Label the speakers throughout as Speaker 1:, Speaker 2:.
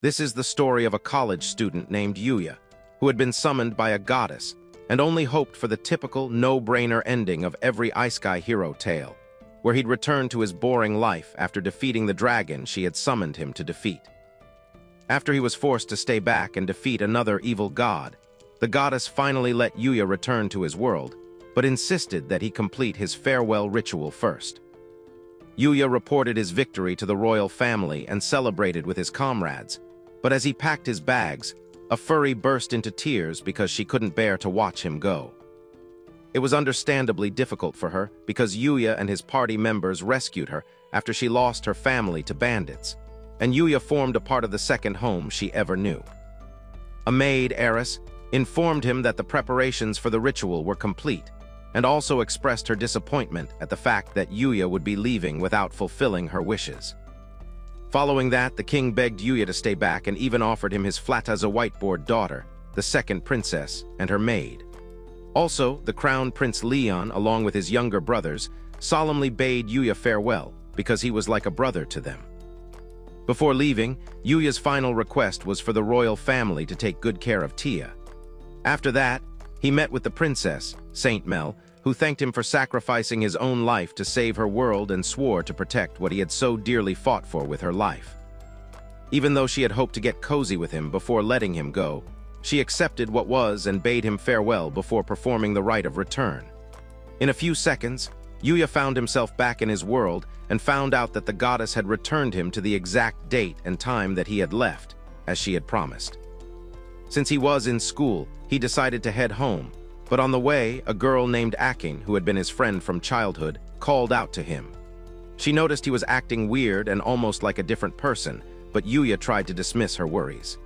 Speaker 1: This is the story of a college student named Yuya, who had been summoned by a goddess and only hoped for the typical no-brainer ending of every Isekai hero tale, where he'd return to his boring life after defeating the dragon she had summoned him to defeat. After he was forced to stay back and defeat another evil god, the goddess finally let Yuya return to his world, but insisted that he complete his farewell ritual first. Yuya reported his victory to the royal family and celebrated with his comrades, but as he packed his bags, a furry burst into tears because she couldn't bear to watch him go. It was understandably difficult for her because Yuya and his party members rescued her after she lost her family to bandits, and Yuya formed a part of the second home she ever knew. A maid, Eris, informed him that the preparations for the ritual were complete, and also expressed her disappointment at the fact that Yuya would be leaving without fulfilling her wishes. Following that, the king begged Yuya to stay back and even offered him his flat as a whiteboard daughter, the second princess, and her maid. Also, the crown Prince Leon, along with his younger brothers, solemnly bade Yuya farewell because he was like a brother to them. Before leaving, Yuya's final request was for the royal family to take good care of Tia. After that, he met with the princess, Saint Mel, who thanked him for sacrificing his own life to save her world and swore to protect what he had so dearly fought for with her life. Even though she had hoped to get cozy with him before letting him go, she accepted what was and bade him farewell before performing the rite of return. In a few seconds, Yuya found himself back in his world and found out that the goddess had returned him to the exact date and time that he had left, as she had promised. Since he was in school, he decided to head home, but on the way, a girl named Akin, who had been his friend from childhood, called out to him. She noticed he was acting weird and almost like a different person, but Yuya tried to dismiss her worries.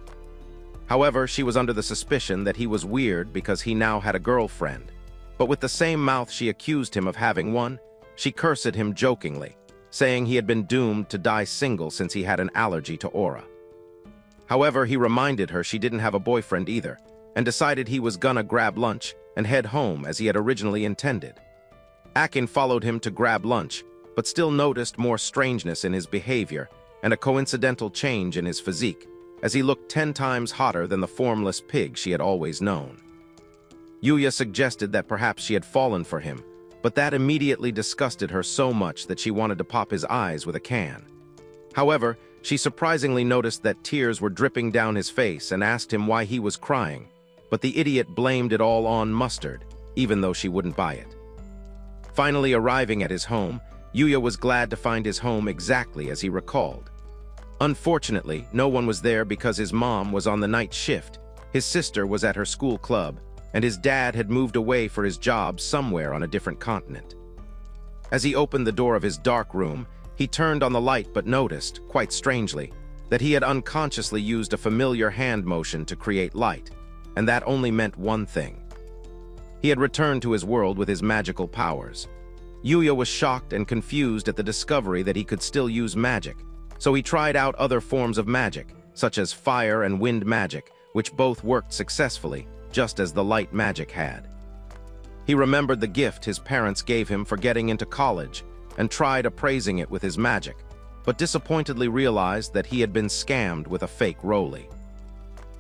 Speaker 1: However, she was under the suspicion that he was weird because he now had a girlfriend, but with the same mouth she accused him of having one, she cursed him jokingly, saying he had been doomed to die single since he had an allergy to aura. However, he reminded her she didn't have a boyfriend either, and decided he was gonna grab lunch and head home as he had originally intended. Akin followed him to grab lunch, but still noticed more strangeness in his behavior and a coincidental change in his physique, as he looked 10 times hotter than the formless pig she had always known. Yuya suggested that perhaps she had fallen for him, but that immediately disgusted her so much that she wanted to pop his eyes with a can. However, she surprisingly noticed that tears were dripping down his face and asked him why he was crying, but the idiot blamed it all on mustard, even though she wouldn't buy it. Finally arriving at his home, Yuya was glad to find his home exactly as he recalled. Unfortunately, no one was there because his mom was on the night shift, his sister was at her school club, and his dad had moved away for his job somewhere on a different continent. As he opened the door of his dark room, he turned on the light but noticed, quite strangely, that he had unconsciously used a familiar hand motion to create light, and that only meant one thing. He had returned to his world with his magical powers. Yuya was shocked and confused at the discovery that he could still use magic, so he tried out other forms of magic, such as fire and wind magic, which both worked successfully, just as the light magic had. He remembered the gift his parents gave him for getting into college and tried appraising it with his magic, but disappointedly realized that he had been scammed with a fake Rolly.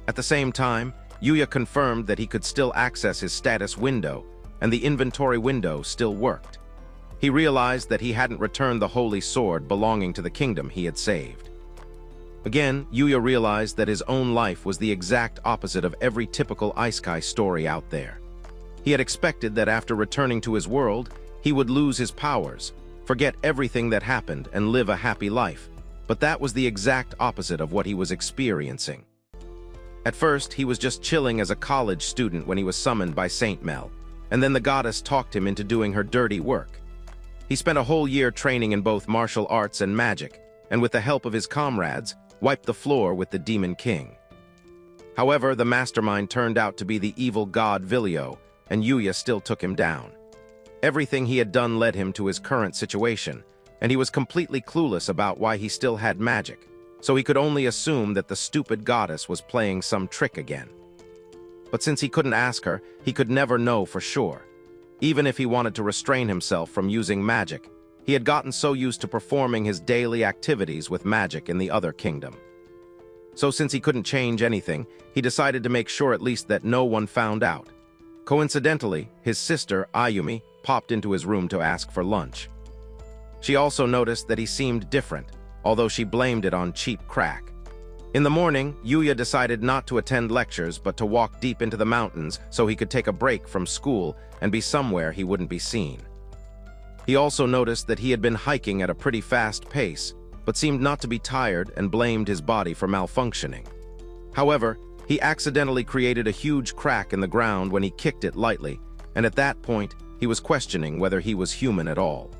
Speaker 1: At the same time, Yuya confirmed that he could still access his status window, and the inventory window still worked. He realized that he hadn't returned the holy sword belonging to the kingdom he had saved. Again, Yuya realized that his own life was the exact opposite of every typical Isekai story out there. He had expected that after returning to his world, he would lose his powers, forget everything that happened, and live a happy life, but that was the exact opposite of what he was experiencing. At first, he was just chilling as a college student when he was summoned by Saint Mel, and then the goddess talked him into doing her dirty work. He spent a whole year training in both martial arts and magic, and with the help of his comrades, wiped the floor with the Demon King. However, the mastermind turned out to be the evil god Vilio, and Yuya still took him down. Everything he had done led him to his current situation, and he was completely clueless about why he still had magic, so he could only assume that the stupid goddess was playing some trick again. But since he couldn't ask her, he could never know for sure. Even if he wanted to restrain himself from using magic, he had gotten so used to performing his daily activities with magic in the other kingdom. So since he couldn't change anything, he decided to make sure at least that no one found out. Coincidentally, his sister, Ayumi, popped into his room to ask for lunch. She also noticed that he seemed different, although she blamed it on cheap crack. In the morning, Yuya decided not to attend lectures but to walk deep into the mountains so he could take a break from school and be somewhere he wouldn't be seen. He also noticed that he had been hiking at a pretty fast pace, but seemed not to be tired and blamed his body for malfunctioning. However, he accidentally created a huge crack in the ground when he kicked it lightly, and at that point, he was questioning whether he was human at all.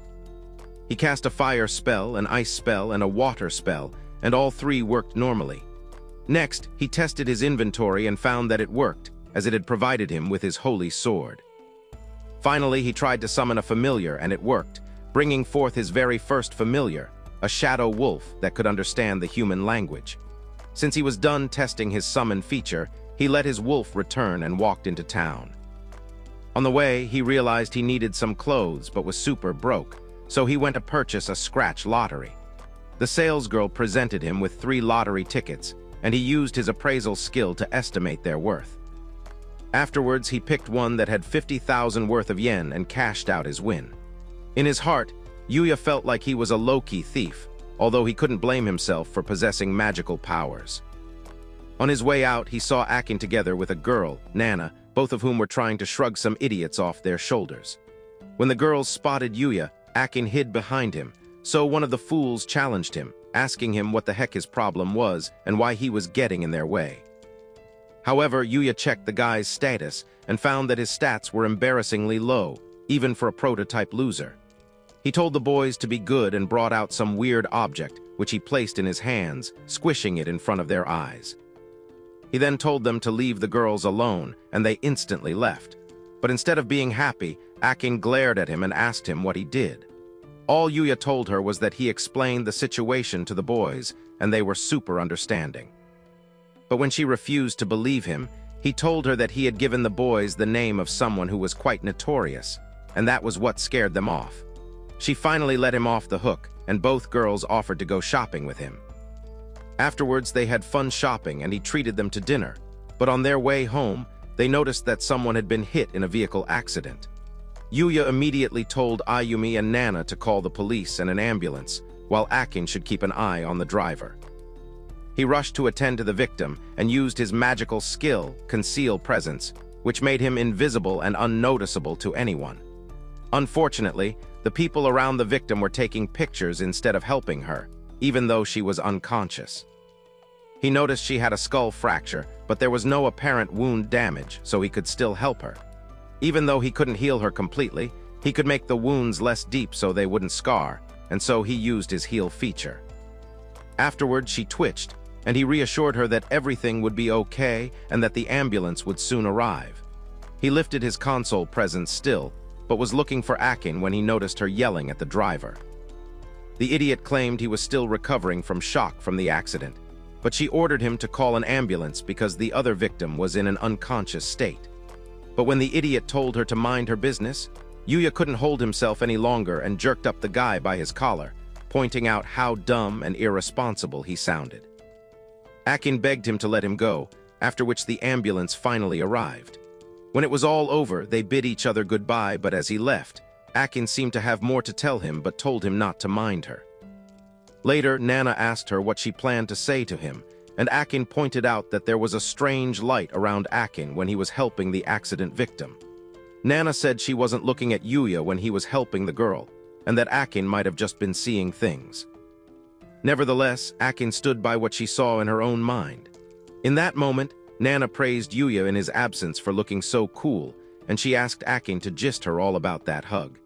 Speaker 1: He cast a fire spell, an ice spell, and a water spell, and all three worked normally. Next, he tested his inventory and found that it worked, as it had provided him with his holy sword. Finally, he tried to summon a familiar, and it worked, bringing forth his very first familiar, a shadow wolf that could understand the human language. Since he was done testing his summon feature, he let his wolf return and walked into town. On the way, he realized he needed some clothes but was super broke, so he went to purchase a scratch lottery. The salesgirl presented him with 3 lottery tickets, and he used his appraisal skill to estimate their worth. Afterwards, he picked one that had 50,000 worth of yen and cashed out his win. In his heart, Yuya felt like he was a low-key thief, although he couldn't blame himself for possessing magical powers. On his way out, he saw Akin together with a girl, Nana, both of whom were trying to shrug some idiots off their shoulders. When the girls spotted Yuya, Akin hid behind him, so one of the fools challenged him, asking him what the heck his problem was and why he was getting in their way. However, Yuya checked the guy's status and found that his stats were embarrassingly low, even for a prototype loser. He told the boys to be good and brought out some weird object, which he placed in his hands, squishing it in front of their eyes. He then told them to leave the girls alone, and they instantly left. But instead of being happy, Akin glared at him and asked him what he did. All Yuya told her was that he explained the situation to the boys, and they were super understanding. But when she refused to believe him, he told her that he had given the boys the name of someone who was quite notorious, and that was what scared them off. She finally let him off the hook, and both girls offered to go shopping with him. Afterwards, they had fun shopping and he treated them to dinner, but on their way home, they noticed that someone had been hit in a vehicle accident. Yuya immediately told Ayumi and Nana to call the police and an ambulance, while Akin should keep an eye on the driver. He rushed to attend to the victim and used his magical skill, Conceal Presence, which made him invisible and unnoticeable to anyone. Unfortunately, the people around the victim were taking pictures instead of helping her, even though she was unconscious. He noticed she had a skull fracture, but there was no apparent wound damage, so he could still help her. Even though he couldn't heal her completely, he could make the wounds less deep so they wouldn't scar, and so he used his heal feature. Afterwards, she twitched, and he reassured her that everything would be okay and that the ambulance would soon arrive. He lifted his console presence still, but was looking for Akin when he noticed her yelling at the driver. The idiot claimed he was still recovering from shock from the accident, but she ordered him to call an ambulance because the other victim was in an unconscious state. But when the idiot told her to mind her business, Yuya couldn't hold himself any longer and jerked up the guy by his collar, pointing out how dumb and irresponsible he sounded. Akin begged him to let him go, after which the ambulance finally arrived. When it was all over, they bid each other goodbye, but as he left, Akin seemed to have more to tell him but told him not to mind her. Later, Nana asked her what she planned to say to him, and Akin pointed out that there was a strange light around Akin when he was helping the accident victim. Nana said she wasn't looking at Yuya when he was helping the girl, and that Akin might have just been seeing things. Nevertheless, Akin stood by what she saw in her own mind. In that moment, Nana praised Yuya in his absence for looking so cool, and she asked Akin to gist her all about that hug.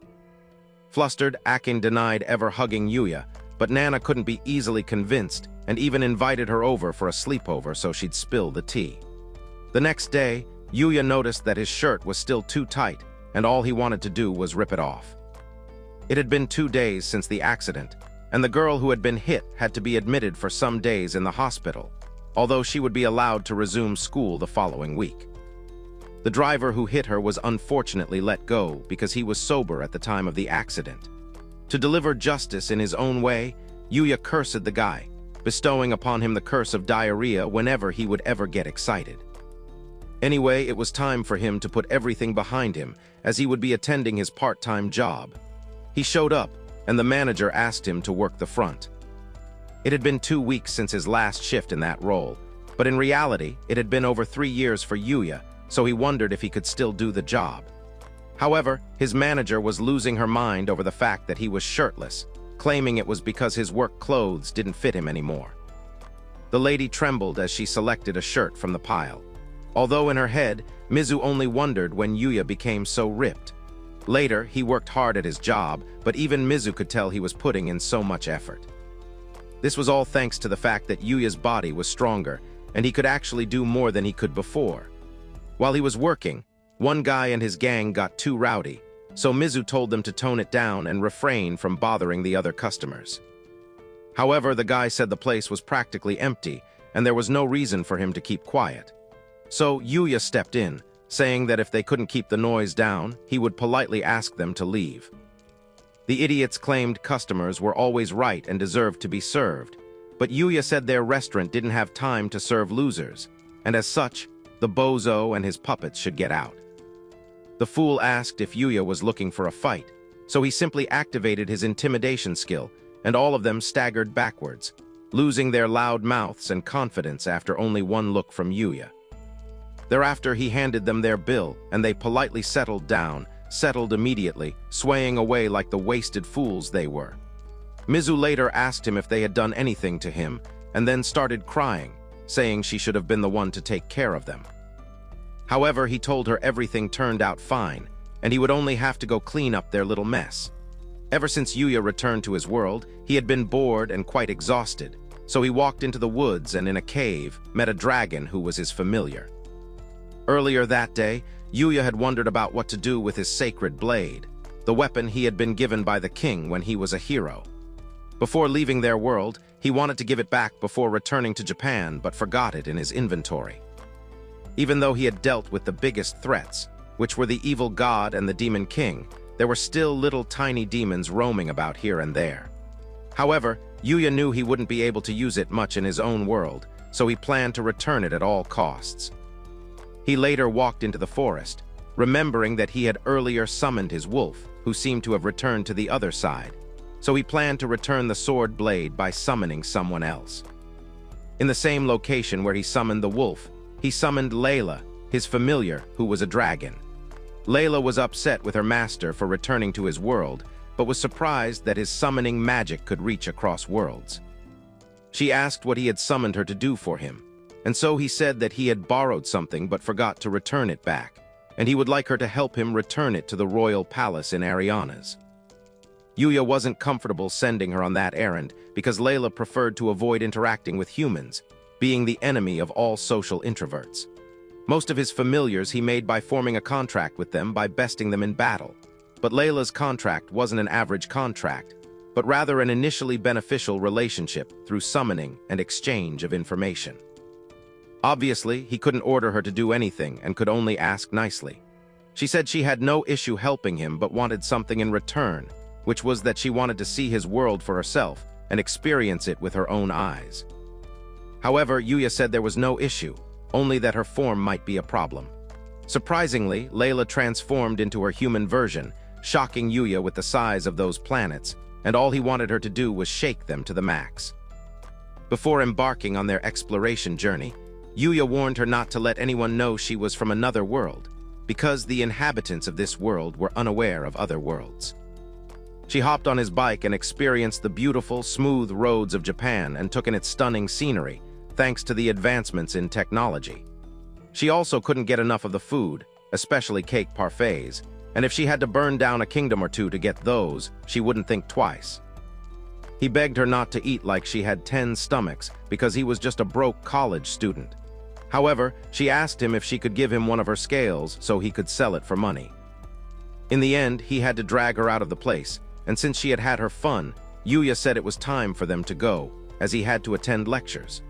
Speaker 1: Flustered, Akin denied ever hugging Yuya, but Nana couldn't be easily convinced and even invited her over for a sleepover so she'd spill the tea. The next day, Yuya noticed that his shirt was still too tight, and all he wanted to do was rip it off. It had been 2 days since the accident, and the girl who had been hit had to be admitted for some days in the hospital, although she would be allowed to resume school the following week. The driver who hit her was unfortunately let go because he was sober at the time of the accident. To deliver justice in his own way, Yuya cursed the guy, bestowing upon him the curse of diarrhea whenever he would ever get excited. Anyway, it was time for him to put everything behind him, as he would be attending his part-time job. He showed up, and the manager asked him to work the front. It had been 2 weeks since his last shift in that role, but in reality, it had been over 3 years for Yuya, so he wondered if he could still do the job. However, his manager was losing her mind over the fact that he was shirtless, claiming it was because his work clothes didn't fit him anymore. The lady trembled as she selected a shirt from the pile. Although in her head, Mizu only wondered when Yuya became so ripped. Later, he worked hard at his job, but even Mizu could tell he was putting in so much effort. This was all thanks to the fact that Yuya's body was stronger, and he could actually do more than he could before. While he was working, one guy and his gang got too rowdy, so Mizu told them to tone it down and refrain from bothering the other customers. However, the guy said the place was practically empty, and there was no reason for him to keep quiet. So Yuya stepped in, saying that if they couldn't keep the noise down, he would politely ask them to leave. The idiots claimed customers were always right and deserved to be served, but Yuya said their restaurant didn't have time to serve losers, and as such, the bozo and his puppets should get out. The fool asked if Yuya was looking for a fight, so he simply activated his intimidation skill, and all of them staggered backwards, losing their loud mouths and confidence after only one look from Yuya. Thereafter, he handed them their bill, and they politely settled immediately, swaying away like the wasted fools they were. Mizu later asked him if they had done anything to him, and then started crying, saying she should have been the one to take care of them. However, he told her everything turned out fine, and he would only have to go clean up their little mess. Ever since Yuya returned to his world, he had been bored and quite exhausted, so he walked into the woods and in a cave met a dragon who was his familiar. Earlier that day, Yuya had wondered about what to do with his sacred blade, the weapon he had been given by the king when he was a hero. Before leaving their world, he wanted to give it back before returning to Japan, but forgot it in his inventory. Even though he had dealt with the biggest threats, which were the evil god and the demon king, there were still little tiny demons roaming about here and there. However, Yuya knew he wouldn't be able to use it much in his own world, so he planned to return it at all costs. He later walked into the forest, remembering that he had earlier summoned his wolf, who seemed to have returned to the other side, so he planned to return the sword blade by summoning someone else. In the same location where he summoned the wolf, he summoned Layla, his familiar, who was a dragon. Layla was upset with her master for returning to his world, but was surprised that his summoning magic could reach across worlds. She asked what he had summoned her to do for him, and so he said that he had borrowed something but forgot to return it back, and he would like her to help him return it to the royal palace in Ariana's. Yuya wasn't comfortable sending her on that errand because Layla preferred to avoid interacting with humans, being the enemy of all social introverts. Most of his familiars he made by forming a contract with them by besting them in battle, but Layla's contract wasn't an average contract, but rather an initially beneficial relationship through summoning and exchange of information. Obviously, he couldn't order her to do anything and could only ask nicely. She said she had no issue helping him but wanted something in return, which was that she wanted to see his world for herself and experience it with her own eyes. However, Yuya said there was no issue, only that her form might be a problem. Surprisingly, Layla transformed into her human version, shocking Yuya with the size of those planets, and all he wanted her to do was shake them to the max. Before embarking on their exploration journey, Yuya warned her not to let anyone know she was from another world, because the inhabitants of this world were unaware of other worlds. She hopped on his bike and experienced the beautiful, smooth roads of Japan and took in its stunning scenery, thanks to the advancements in technology. She also couldn't get enough of the food, especially cake parfaits, and if she had to burn down a kingdom or two to get those, she wouldn't think twice. He begged her not to eat like she had 10 stomachs because he was just a broke college student. However, she asked him if she could give him one of her scales so he could sell it for money. In the end, he had to drag her out of the place, and since she had had her fun, Yuya said it was time for them to go, as he had to attend lectures.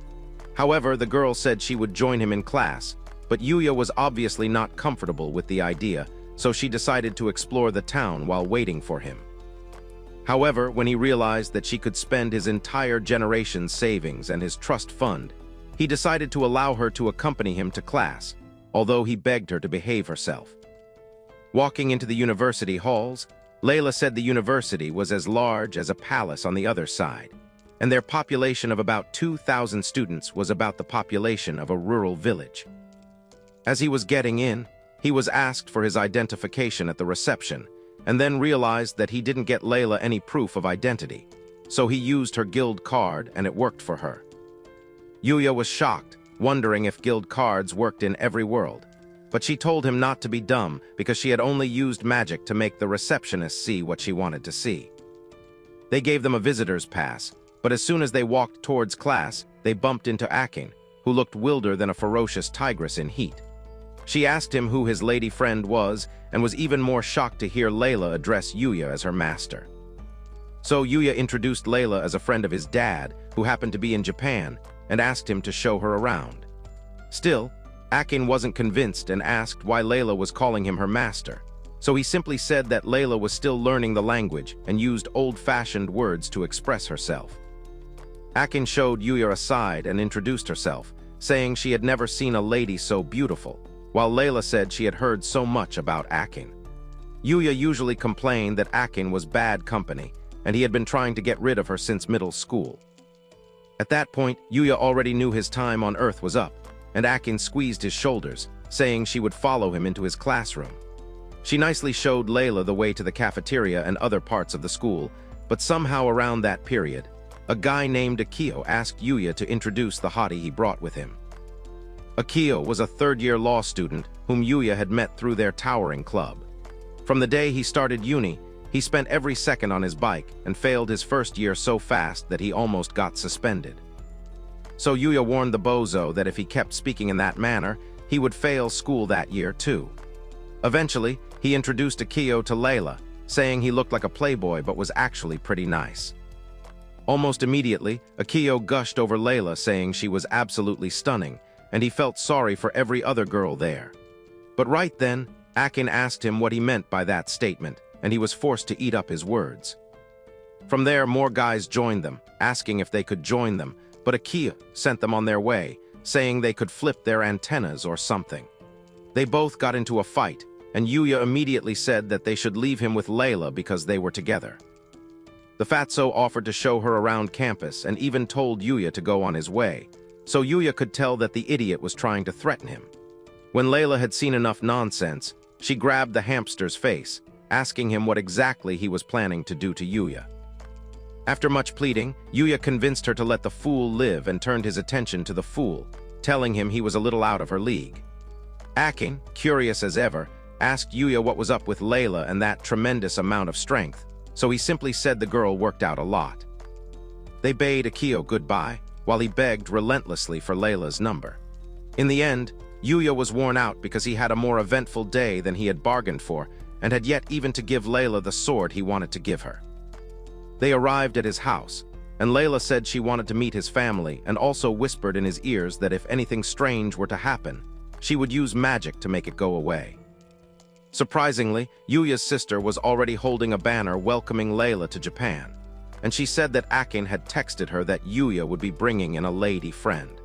Speaker 1: However, the girl said she would join him in class, but Yuya was obviously not comfortable with the idea, so she decided to explore the town while waiting for him. However, when he realized that she could spend his entire generation's savings and his trust fund, he decided to allow her to accompany him to class, although he begged her to behave herself. Walking into the university halls, Layla said the university was as large as a palace on the other side, and their population of about 2,000 students was about the population of a rural village. As he was getting in, he was asked for his identification at the reception, and then realized that he didn't get Layla any proof of identity, so he used her guild card and it worked for her. Yuya was shocked, wondering if guild cards worked in every world, but she told him not to be dumb because she had only used magic to make the receptionist see what she wanted to see. They gave them a visitor's pass, but as soon as they walked towards class, they bumped into Akin, who looked wilder than a ferocious tigress in heat. She asked him who his lady friend was and was even more shocked to hear Layla address Yuya as her master. So Yuya introduced Layla as a friend of his dad, who happened to be in Japan, and asked him to show her around. Still, Akin wasn't convinced and asked why Layla was calling him her master, so he simply said that Layla was still learning the language and used old-fashioned words to express herself. Akin showed Yuya aside and introduced herself, saying she had never seen a lady so beautiful, while Layla said she had heard so much about Akin. Yuya usually complained that Akin was bad company, and he had been trying to get rid of her since middle school. At that point, Yuya already knew his time on Earth was up, and Akin squeezed his shoulders, saying she would follow him into his classroom. She nicely showed Layla the way to the cafeteria and other parts of the school, but somehow around that period, a guy named Akio asked Yuya to introduce the hottie he brought with him. Akio was a third-year law student whom Yuya had met through their towering club. From the day he started uni, he spent every second on his bike and failed his first year so fast that he almost got suspended. So Yuya warned the bozo that if he kept speaking in that manner, he would fail school that year too. Eventually, he introduced Akio to Layla, saying he looked like a playboy but was actually pretty nice. Almost immediately, Akio gushed over Layla, saying she was absolutely stunning, and he felt sorry for every other girl there. But right then, Akin asked him what he meant by that statement, and he was forced to eat up his words. From there, more guys joined them, asking if they could join them, but Akio sent them on their way, saying they could flip their antennas or something. They both got into a fight, and Yuya immediately said that they should leave him with Layla because they were together. The fatso offered to show her around campus and even told Yuya to go on his way, so Yuya could tell that the idiot was trying to threaten him. When Layla had seen enough nonsense, she grabbed the hamster's face, asking him what exactly he was planning to do to Yuya. After much pleading, Yuya convinced her to let the fool live and turned his attention to the fool, telling him he was a little out of her league. Akin, curious as ever, asked Yuya what was up with Layla and that tremendous amount of strength, so he simply said the girl worked out a lot. They bade Akio goodbye, while he begged relentlessly for Layla's number. In the end, Yuya was worn out because he had a more eventful day than he had bargained for, and had yet even to give Layla the sword he wanted to give her. They arrived at his house, and Layla said she wanted to meet his family and also whispered in his ears that if anything strange were to happen, she would use magic to make it go away. Surprisingly, Yuya's sister was already holding a banner welcoming Layla to Japan, and she said that Akin had texted her that Yuya would be bringing in a lady friend.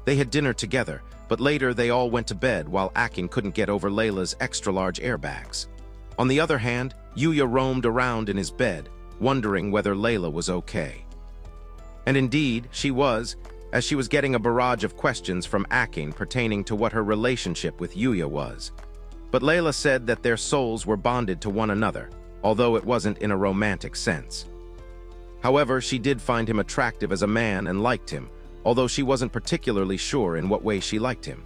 Speaker 1: They had dinner together, but later they all went to bed while Akin couldn't get over Layla's extra-large airbags. On the other hand, Yuya roamed around in his bed, wondering whether Layla was okay. And indeed, she was, as she was getting a barrage of questions from Akin pertaining to what her relationship with Yuya was. But Layla said that their souls were bonded to one another, although it wasn't in a romantic sense. However, she did find him attractive as a man and liked him, although she wasn't particularly sure in what way she liked him.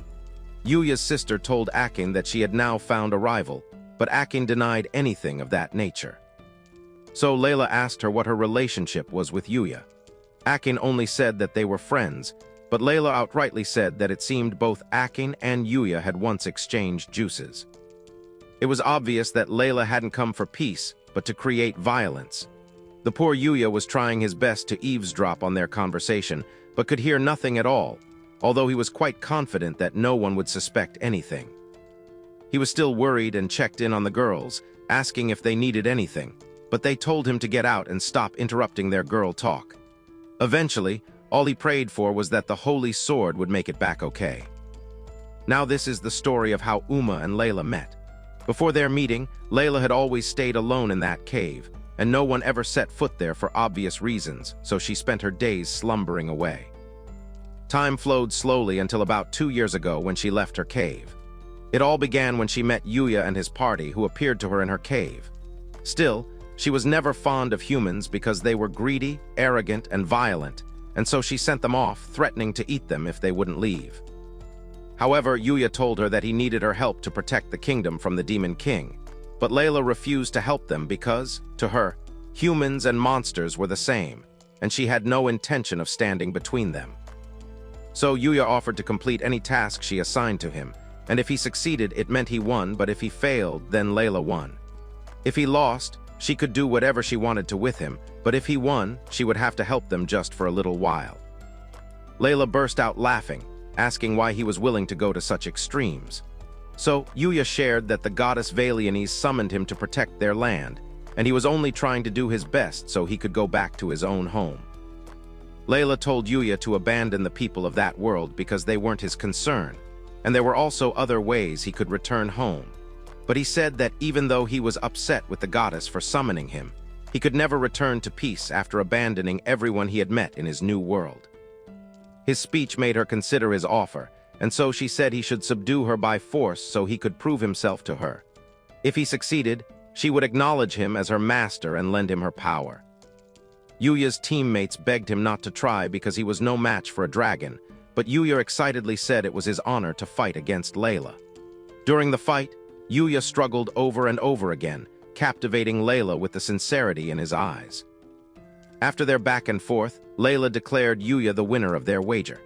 Speaker 1: Yuya's sister told Akin that she had now found a rival, but Akin denied anything of that nature. So Layla asked her what her relationship was with Yuya. Akin only said that they were friends, but Layla outrightly said that it seemed both Akin and Yuya had once exchanged juices. It was obvious that Layla hadn't come for peace, but to create violence. The poor Yuya was trying his best to eavesdrop on their conversation, but could hear nothing at all, although he was quite confident that no one would suspect anything. He was still worried and checked in on the girls, asking if they needed anything, but they told him to get out and stop interrupting their girl talk. Eventually, all he prayed for was that the holy sword would make it back okay. Now this is the story of how Uma and Layla met. Before their meeting, Layla had always stayed alone in that cave, and no one ever set foot there for obvious reasons, so she spent her days slumbering away. Time flowed slowly until about 2 years ago when she left her cave. It all began when she met Yuya and his party, who appeared to her in her cave. Still, she was never fond of humans because they were greedy, arrogant, and violent, and so she sent them off, threatening to eat them if they wouldn't leave. However, Yuya told her that he needed her help to protect the kingdom from the Demon King, but Layla refused to help them because, to her, humans and monsters were the same, and she had no intention of standing between them. So Yuya offered to complete any task she assigned to him, and if he succeeded, it meant he won, but if he failed, then Layla won. If he lost, she could do whatever she wanted to with him, but if he won, she would have to help them just for a little while. Layla burst out laughing, asking why he was willing to go to such extremes. So Yuya shared that the goddess Valianes summoned him to protect their land, and he was only trying to do his best so he could go back to his own home. Layla told Yuya to abandon the people of that world because they weren't his concern, and there were also other ways he could return home. But he said that even though he was upset with the goddess for summoning him, he could never return to peace after abandoning everyone he had met in his new world. His speech made her consider his offer, and so she said he should subdue her by force so he could prove himself to her. If he succeeded, she would acknowledge him as her master and lend him her power. Yuya's teammates begged him not to try because he was no match for a dragon, but Yuya excitedly said it was his honor to fight against Layla. During the fight, Yuya struggled over and over again, captivating Layla with the sincerity in his eyes. After their back and forth, Layla declared Yuya the winner of their wager.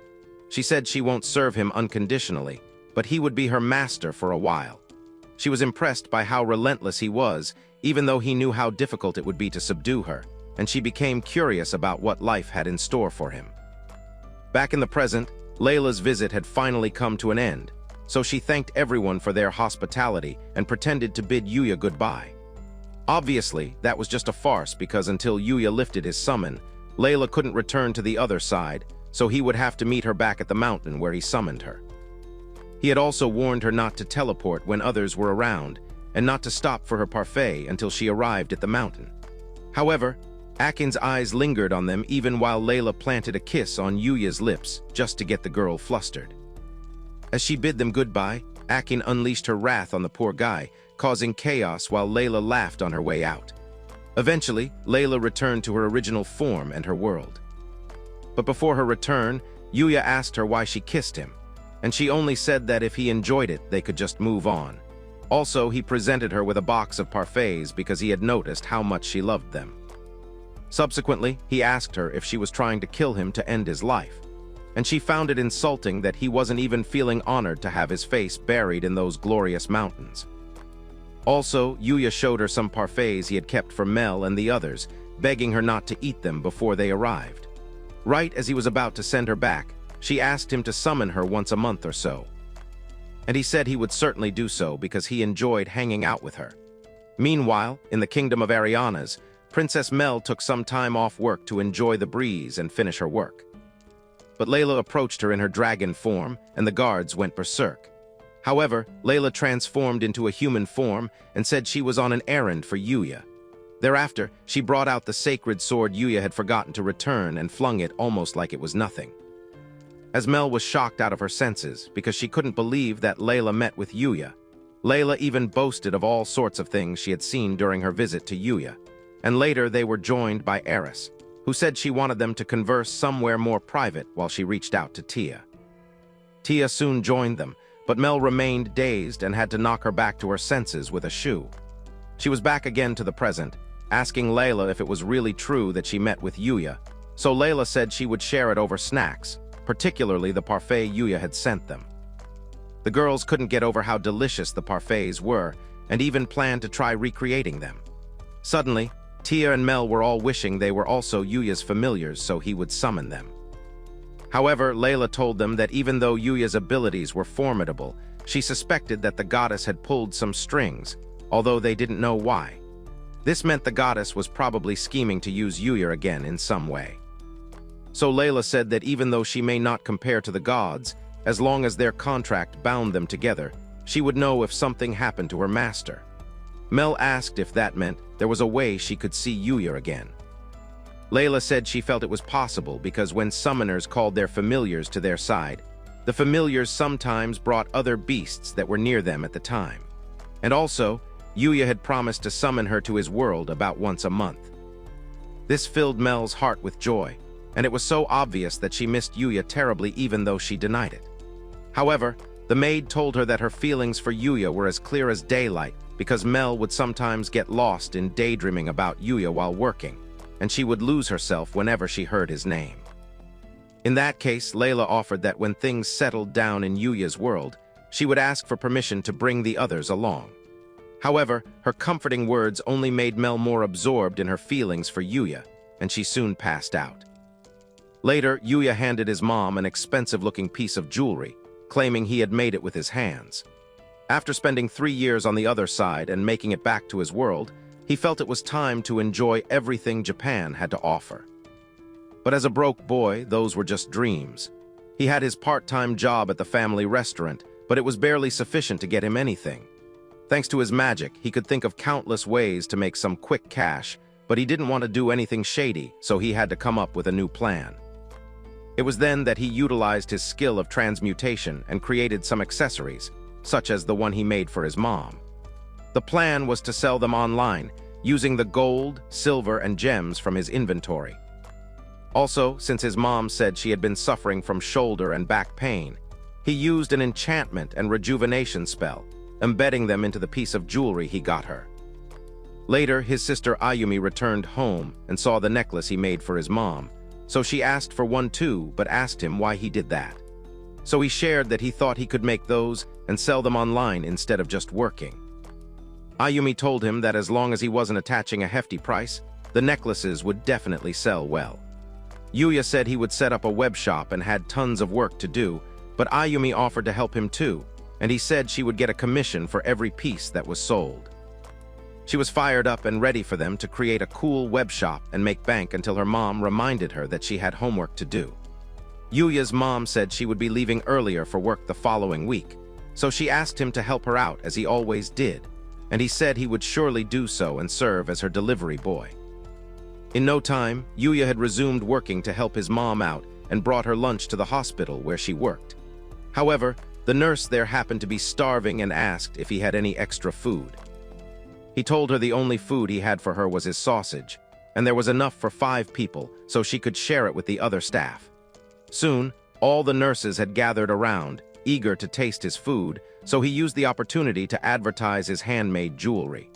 Speaker 1: She said she won't serve him unconditionally, but he would be her master for a while. She was impressed by how relentless he was, even though he knew how difficult it would be to subdue her, and she became curious about what life had in store for him. Back in the present, Layla's visit had finally come to an end, so she thanked everyone for their hospitality and pretended to bid Yuya goodbye. Obviously, that was just a farce because until Yuya lifted his summon, Layla couldn't return to the other side, so he would have to meet her back at the mountain where he summoned her. He had also warned her not to teleport when others were around, and not to stop for her parfait until she arrived at the mountain. However, Akin's eyes lingered on them even while Layla planted a kiss on Yuya's lips just to get the girl flustered. As she bid them goodbye, Akin unleashed her wrath on the poor guy, causing chaos while Layla laughed on her way out. Eventually, Layla returned to her original form and her world. But before her return, Yuya asked her why she kissed him, and she only said that if he enjoyed it, they could just move on. Also, he presented her with a box of parfaits because he had noticed how much she loved them. Subsequently, he asked her if she was trying to kill him to end his life, and she found it insulting that he wasn't even feeling honored to have his face buried in those glorious mountains. Also, Yuya showed her some parfaits he had kept for Mel and the others, begging her not to eat them before they arrived. Right as he was about to send her back, she asked him to summon her once a month or so. And he said he would certainly do so because he enjoyed hanging out with her. Meanwhile, in the kingdom of Arianas, Princess Mel took some time off work to enjoy the breeze and finish her work. But Layla approached her in her dragon form, and the guards went berserk. However, Layla transformed into a human form and said she was on an errand for Yuya. Thereafter, she brought out the sacred sword Yuya had forgotten to return and flung it almost like it was nothing. As Mel was shocked out of her senses because she couldn't believe that Layla met with Yuya, Layla even boasted of all sorts of things she had seen during her visit to Yuya, and later they were joined by Eris, who said she wanted them to converse somewhere more private while she reached out to Tia. Tia soon joined them, but Mel remained dazed and had to knock her back to her senses with a shoe. She was back again to the present, asking Layla if it was really true that she met with Yuya, so Layla said she would share it over snacks, particularly the parfait Yuya had sent them. The girls couldn't get over how delicious the parfaits were, and even planned to try recreating them. Suddenly, Tia and Mel were all wishing they were also Yuya's familiars so he would summon them. However, Layla told them that even though Yuya's abilities were formidable, she suspected that the goddess had pulled some strings, although they didn't know why. This meant the goddess was probably scheming to use Yuya again in some way. So Layla said that even though she may not compare to the gods, as long as their contract bound them together, she would know if something happened to her master. Mel asked if that meant there was a way she could see Yuya again. Layla said she felt it was possible because when summoners called their familiars to their side, the familiars sometimes brought other beasts that were near them at the time. And also, Yuya had promised to summon her to his world about once a month. This filled Mel's heart with joy, and it was so obvious that she missed Yuya terribly even though she denied it. However, the maid told her that her feelings for Yuya were as clear as daylight because Mel would sometimes get lost in daydreaming about Yuya while working, and she would lose herself whenever she heard his name. In that case, Layla offered that when things settled down in Yuya's world, she would ask for permission to bring the others along. However, her comforting words only made Mel more absorbed in her feelings for Yuya, and she soon passed out. Later, Yuya handed his mom an expensive-looking piece of jewelry, claiming he had made it with his hands. After spending 3 years on the other side and making it back to his world, he felt it was time to enjoy everything Japan had to offer. But as a broke boy, those were just dreams. He had his part-time job at the family restaurant, but it was barely sufficient to get him anything. Thanks to his magic, he could think of countless ways to make some quick cash, but he didn't want to do anything shady, so he had to come up with a new plan. It was then that he utilized his skill of transmutation and created some accessories, such as the one he made for his mom. The plan was to sell them online, using the gold, silver, and gems from his inventory. Also, since his mom said she had been suffering from shoulder and back pain, he used an enchantment and rejuvenation spell, embedding them into the piece of jewelry he got her. Later, his sister Ayumi returned home and saw the necklace he made for his mom, so she asked for one too, but asked him why he did that. So he shared that he thought he could make those and sell them online instead of just working. Ayumi told him that as long as he wasn't attaching a hefty price, the necklaces would definitely sell well. Yuya said he would set up a web shop and had tons of work to do, but Ayumi offered to help him too, and he said she would get a commission for every piece that was sold. She was fired up and ready for them to create a cool web shop and make bank until her mom reminded her that she had homework to do. Yuya's mom said she would be leaving earlier for work the following week, so she asked him to help her out as he always did, and he said he would surely do so and serve as her delivery boy. In no time, Yuya had resumed working to help his mom out and brought her lunch to the hospital where she worked. However, the nurse there happened to be starving and asked if he had any extra food. He told her the only food he had for her was his sausage, and there was enough for 5 people, so she could share it with the other staff. Soon, all the nurses had gathered around, eager to taste his food, so he used the opportunity to advertise his handmade jewelry.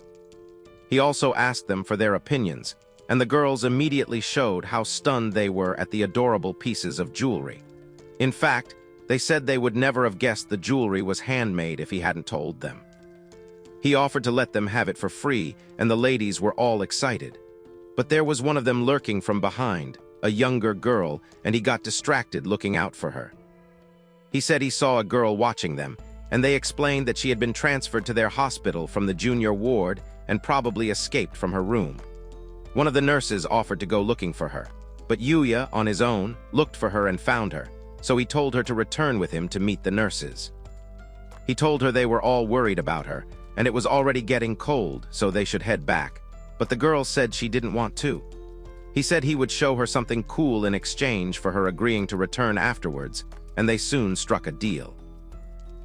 Speaker 1: He also asked them for their opinions, and the girls immediately showed how stunned they were at the adorable pieces of jewelry. In fact, they said they would never have guessed the jewelry was handmade if he hadn't told them. He offered to let them have it for free, and the ladies were all excited. But there was one of them lurking from behind, a younger girl, and he got distracted looking out for her. He said he saw a girl watching them, and they explained that she had been transferred to their hospital from the junior ward and probably escaped from her room. One of the nurses offered to go looking for her, but Yuya, on his own, looked for her and found her, so he told her to return with him to meet the nurses. He told her they were all worried about her, and it was already getting cold, so they should head back, but the girl said she didn't want to. He said he would show her something cool in exchange for her agreeing to return afterwards, and they soon struck a deal.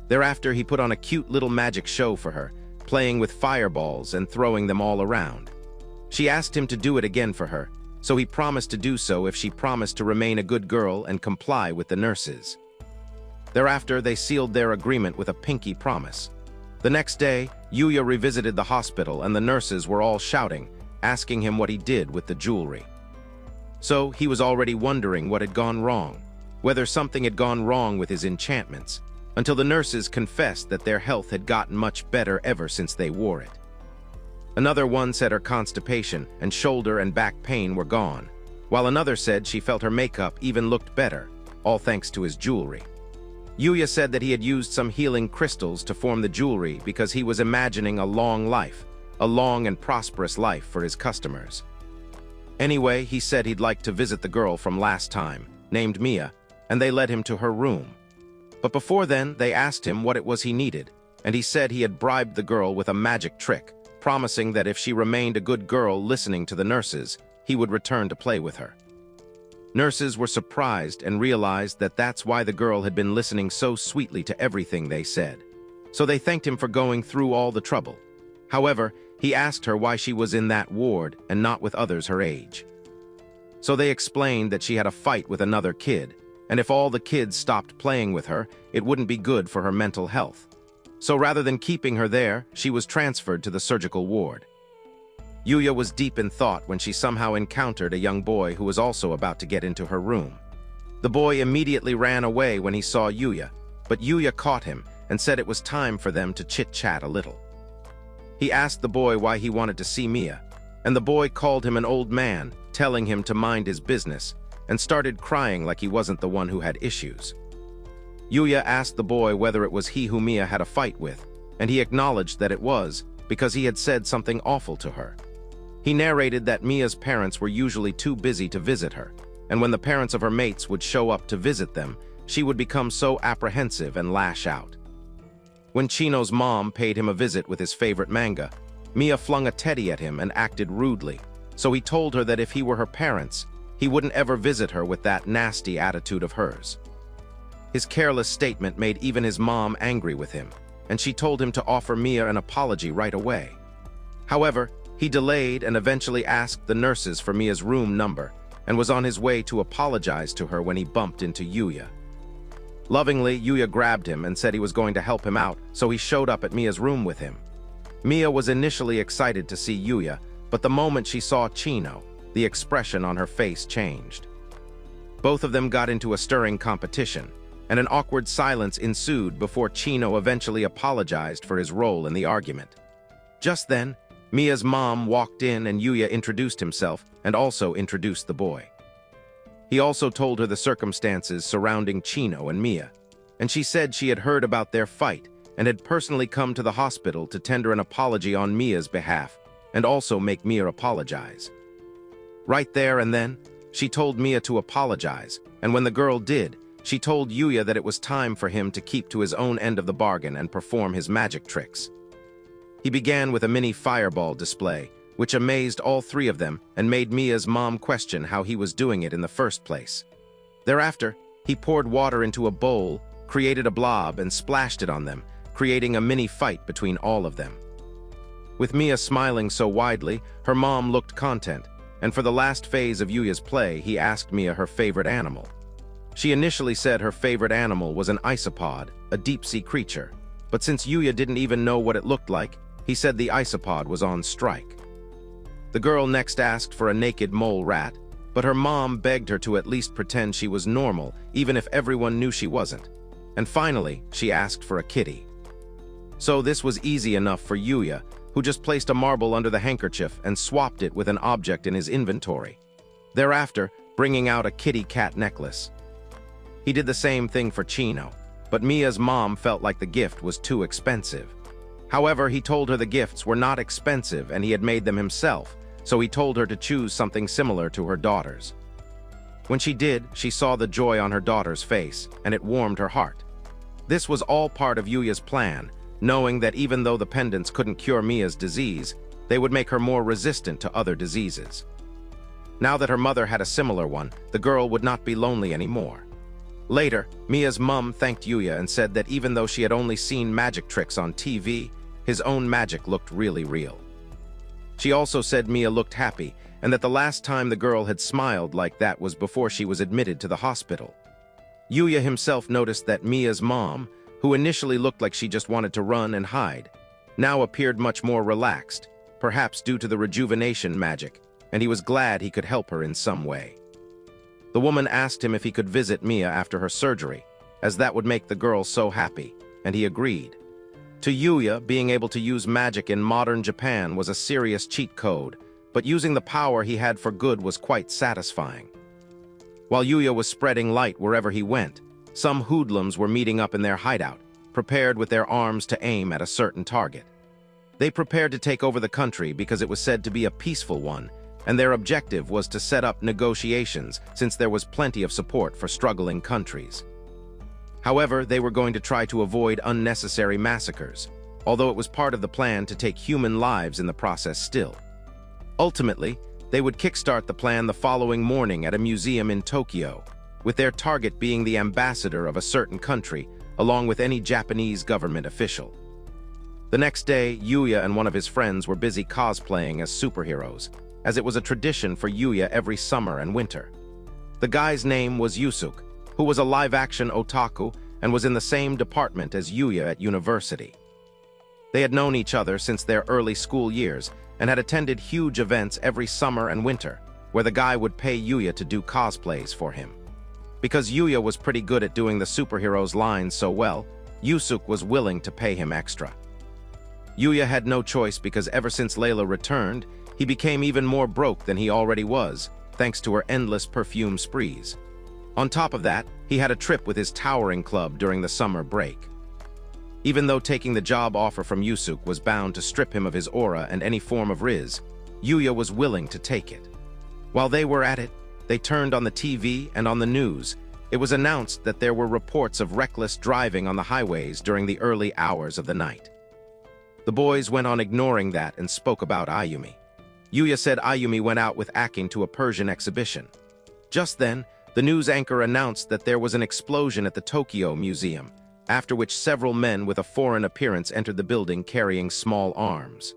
Speaker 1: Thereafter, he put on a cute little magic show for her, playing with fireballs and throwing them all around. She asked him to do it again for her, so he promised to do so if she promised to remain a good girl and comply with the nurses. Thereafter, they sealed their agreement with a pinky promise. The next day, Yuya revisited the hospital and the nurses were all shouting, asking him what he did with the jewelry. So he was already wondering what had gone wrong, whether something had gone wrong with his enchantments, until the nurses confessed that their health had gotten much better ever since they wore it. Another one said her constipation and shoulder and back pain were gone, while another said she felt her makeup even looked better, all thanks to his jewelry. Yuya said that he had used some healing crystals to form the jewelry because he was imagining a long life, a long and prosperous life for his customers. Anyway, he said he'd like to visit the girl from last time, named Mia, and they led him to her room. But before then, they asked him what it was he needed, and he said he had bribed the girl with a magic trick, promising that if she remained a good girl listening to the nurses, he would return to play with her. Nurses were surprised and realized that that's why the girl had been listening so sweetly to everything they said. So they thanked him for going through all the trouble. However, he asked her why she was in that ward and not with others her age. So they explained that she had a fight with another kid, and if all the kids stopped playing with her, it wouldn't be good for her mental health. So rather than keeping her there, she was transferred to the surgical ward. Yuya was deep in thought when she somehow encountered a young boy who was also about to get into her room. The boy immediately ran away when he saw Yuya, but Yuya caught him and said it was time for them to chit-chat a little. He asked the boy why he wanted to see Mia, and the boy called him an old man, telling him to mind his business, and started crying like he wasn't the one who had issues. Yuya asked the boy whether it was he who Mia had a fight with, and he acknowledged that it was, because he had said something awful to her. He narrated that Mia's parents were usually too busy to visit her, and when the parents of her mates would show up to visit them, she would become so apprehensive and lash out. When Chino's mom paid him a visit with his favorite manga, Mia flung a teddy at him and acted rudely, so he told her that if he were her parents, he wouldn't ever visit her with that nasty attitude of hers. His careless statement made even his mom angry with him, and she told him to offer Mia an apology right away. However, he delayed and eventually asked the nurses for Mia's room number and was on his way to apologize to her when he bumped into Yuya. Lovingly, Yuya grabbed him and said he was going to help him out, so he showed up at Mia's room with him. Mia was initially excited to see Yuya, but the moment she saw Chino, the expression on her face changed. Both of them got into a stirring competition, and an awkward silence ensued before Chino eventually apologized for his role in the argument. Just then, Mia's mom walked in and Yuya introduced himself and also introduced the boy. He also told her the circumstances surrounding Chino and Mia, and she said she had heard about their fight and had personally come to the hospital to tender an apology on Mia's behalf and also make Mia apologize. Right there and then, she told Mia to apologize, and when the girl did, she told Yuya that it was time for him to keep to his own end of the bargain and perform his magic tricks. He began with a mini fireball display, which amazed all three of them and made Mia's mom question how he was doing it in the first place. Thereafter, he poured water into a bowl, created a blob, and splashed it on them, creating a mini fight between all of them. With Mia smiling so widely, her mom looked content, and for the last phase of Yuya's play, he asked Mia her favorite animal. She initially said her favorite animal was an isopod, a deep-sea creature, but since Yuya didn't even know what it looked like, he said the isopod was on strike. The girl next asked for a naked mole rat, but her mom begged her to at least pretend she was normal, even if everyone knew she wasn't. And finally, she asked for a kitty. So this was easy enough for Yuya, who just placed a marble under the handkerchief and swapped it with an object in his inventory, thereafter bringing out a kitty cat necklace. He did the same thing for Chino, but Mia's mom felt like the gift was too expensive. However, he told her the gifts were not expensive and he had made them himself, so he told her to choose something similar to her daughter's. When she did, she saw the joy on her daughter's face, and it warmed her heart. This was all part of Yuya's plan, knowing that even though the pendants couldn't cure Mia's disease, they would make her more resistant to other diseases. Now that her mother had a similar one, the girl would not be lonely anymore. Later, Mia's mom thanked Yuya and said that even though she had only seen magic tricks on TV, his own magic looked really real. She also said Mia looked happy, and that the last time the girl had smiled like that was before she was admitted to the hospital. Yuya himself noticed that Mia's mom, who initially looked like she just wanted to run and hide, now appeared much more relaxed, perhaps due to the rejuvenation magic, and he was glad he could help her in some way. The woman asked him if he could visit Mia after her surgery, as that would make the girl so happy, and he agreed. To Yuya, being able to use magic in modern Japan was a serious cheat code, but using the power he had for good was quite satisfying. While Yuya was spreading light wherever he went, some hoodlums were meeting up in their hideout, prepared with their arms to aim at a certain target. They prepared to take over the country because it was said to be a peaceful one, and their objective was to set up negotiations since there was plenty of support for struggling countries. However, they were going to try to avoid unnecessary massacres, although it was part of the plan to take human lives in the process still. Ultimately, they would kickstart the plan the following morning at a museum in Tokyo, with their target being the ambassador of a certain country, along with any Japanese government official. The next day, Yuya and one of his friends were busy cosplaying as superheroes, as it was a tradition for Yuya every summer and winter. The guy's name was Yusuke, who was a live-action otaku and was in the same department as Yuya at university. They had known each other since their early school years and had attended huge events every summer and winter, where the guy would pay Yuya to do cosplays for him. Because Yuya was pretty good at doing the superheroes lines so well, Yusuke was willing to pay him extra. Yuya had no choice because ever since Layla returned, he became even more broke than he already was, thanks to her endless perfume sprees. On top of that, he had a trip with his towering club during the summer break. Even though taking the job offer from Yusuke was bound to strip him of his aura and any form of riz, Yuya was willing to take it. While they were at it, they turned on the TV and on the news. It was announced that there were reports of reckless driving on the highways during the early hours of the night. The boys went on ignoring that and spoke about Ayumi. Yuya said Ayumi went out with Akin to a Persian exhibition. Just then, the news anchor announced that there was an explosion at the Tokyo Museum, after which several men with a foreign appearance entered the building carrying small arms.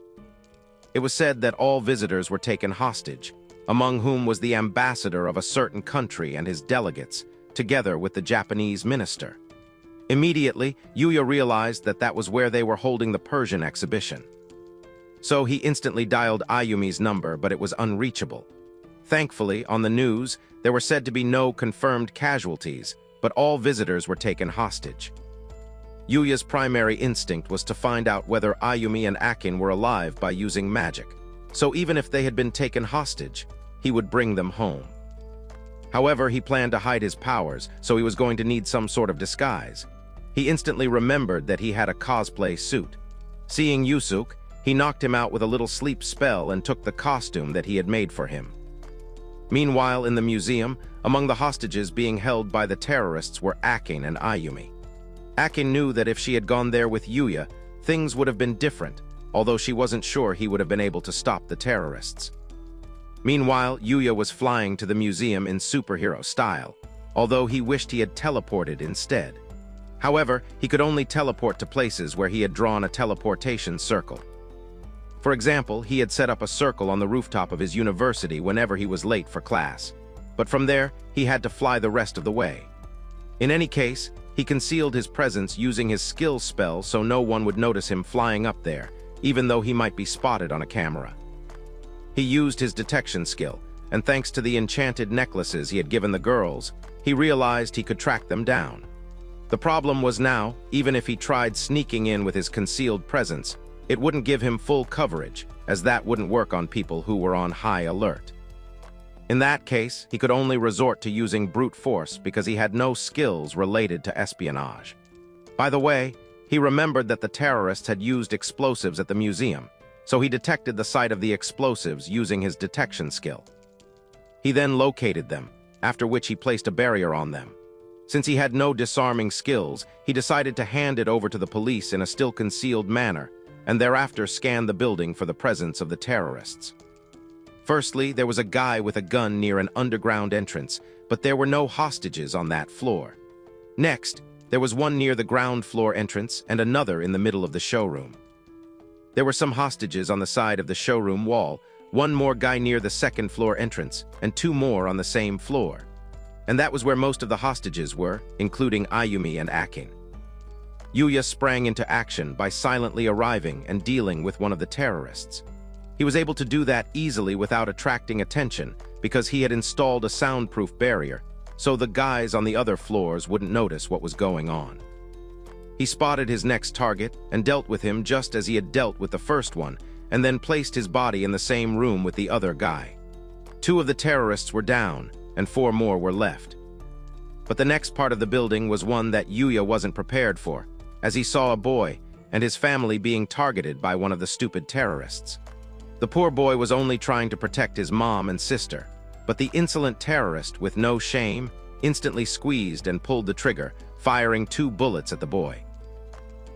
Speaker 1: It was said that all visitors were taken hostage, among whom was the ambassador of a certain country and his delegates, together with the Japanese minister. Immediately, Yuya realized that that was where they were holding the Persian exhibition. So he instantly dialed Ayumi's number, but it was unreachable. Thankfully, on the news, there were said to be no confirmed casualties, but all visitors were taken hostage. Yuya's primary instinct was to find out whether Ayumi and Akin were alive by using magic, so even if they had been taken hostage, he would bring them home. However, he planned to hide his powers, so he was going to need some sort of disguise. He instantly remembered that he had a cosplay suit. Seeing Yusuke, he knocked him out with a little sleep spell and took the costume that he had made for him. Meanwhile, in the museum, among the hostages being held by the terrorists were Akin and Ayumi. Akin knew that if she had gone there with Yuya, things would have been different, although she wasn't sure he would have been able to stop the terrorists. Meanwhile, Yuya was flying to the museum in superhero style, although he wished he had teleported instead. However, he could only teleport to places where he had drawn a teleportation circle. For example, he had set up a circle on the rooftop of his university whenever he was late for class, but from there, he had to fly the rest of the way. In any case, he concealed his presence using his skill spell so no one would notice him flying up there, even though he might be spotted on a camera. He used his detection skill, and thanks to the enchanted necklaces he had given the girls, he realized he could track them down. The problem was now, even if he tried sneaking in with his concealed presence, it wouldn't give him full coverage, as that wouldn't work on people who were on high alert. In that case, he could only resort to using brute force because he had no skills related to espionage. By the way, he remembered that the terrorists had used explosives at the museum, so he detected the site of the explosives using his detection skill. He then located them, after which he placed a barrier on them. Since he had no disarming skills, he decided to hand it over to the police in a still concealed manner, and thereafter scanned the building for the presence of the terrorists. Firstly, there was a guy with a gun near an underground entrance, but there were no hostages on that floor. Next, there was one near the ground floor entrance and another in the middle of the showroom. There were some hostages on the side of the showroom wall, one more guy near the second floor entrance, and two more on the same floor. And that was where most of the hostages were, including Ayumi and Akin. Yuya sprang into action by silently arriving and dealing with one of the terrorists. He was able to do that easily without attracting attention because he had installed a soundproof barrier, so the guys on the other floors wouldn't notice what was going on. He spotted his next target and dealt with him just as he had dealt with the first one, and then placed his body in the same room with the other guy. Two of the terrorists were down, and four more were left. But the next part of the building was one that Yuya wasn't prepared for, as he saw a boy, and his family being targeted by one of the stupid terrorists. The poor boy was only trying to protect his mom and sister, but the insolent terrorist, with no shame, instantly squeezed and pulled the trigger, firing 2 bullets at the boy.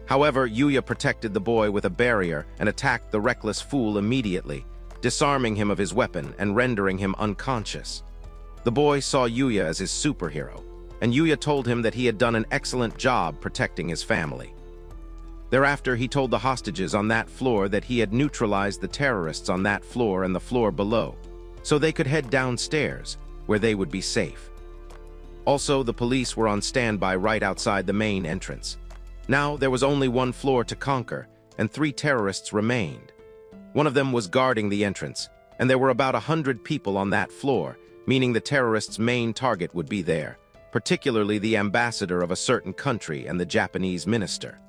Speaker 1: However, Yuya protected the boy with a barrier and attacked the reckless fool immediately, disarming him of his weapon and rendering him unconscious. The boy saw Yuya as his superhero, and Yuya told him that he had done an excellent job protecting his family. Thereafter, he told the hostages on that floor that he had neutralized the terrorists on that floor and the floor below, so they could head downstairs, where they would be safe. Also, the police were on standby right outside the main entrance. Now, there was only 1 floor to conquer, and 3 terrorists remained. One of them was guarding the entrance, and there were about 100 people on that floor, meaning the terrorists' main target would be there, particularly the ambassador of a certain country and the Japanese minister.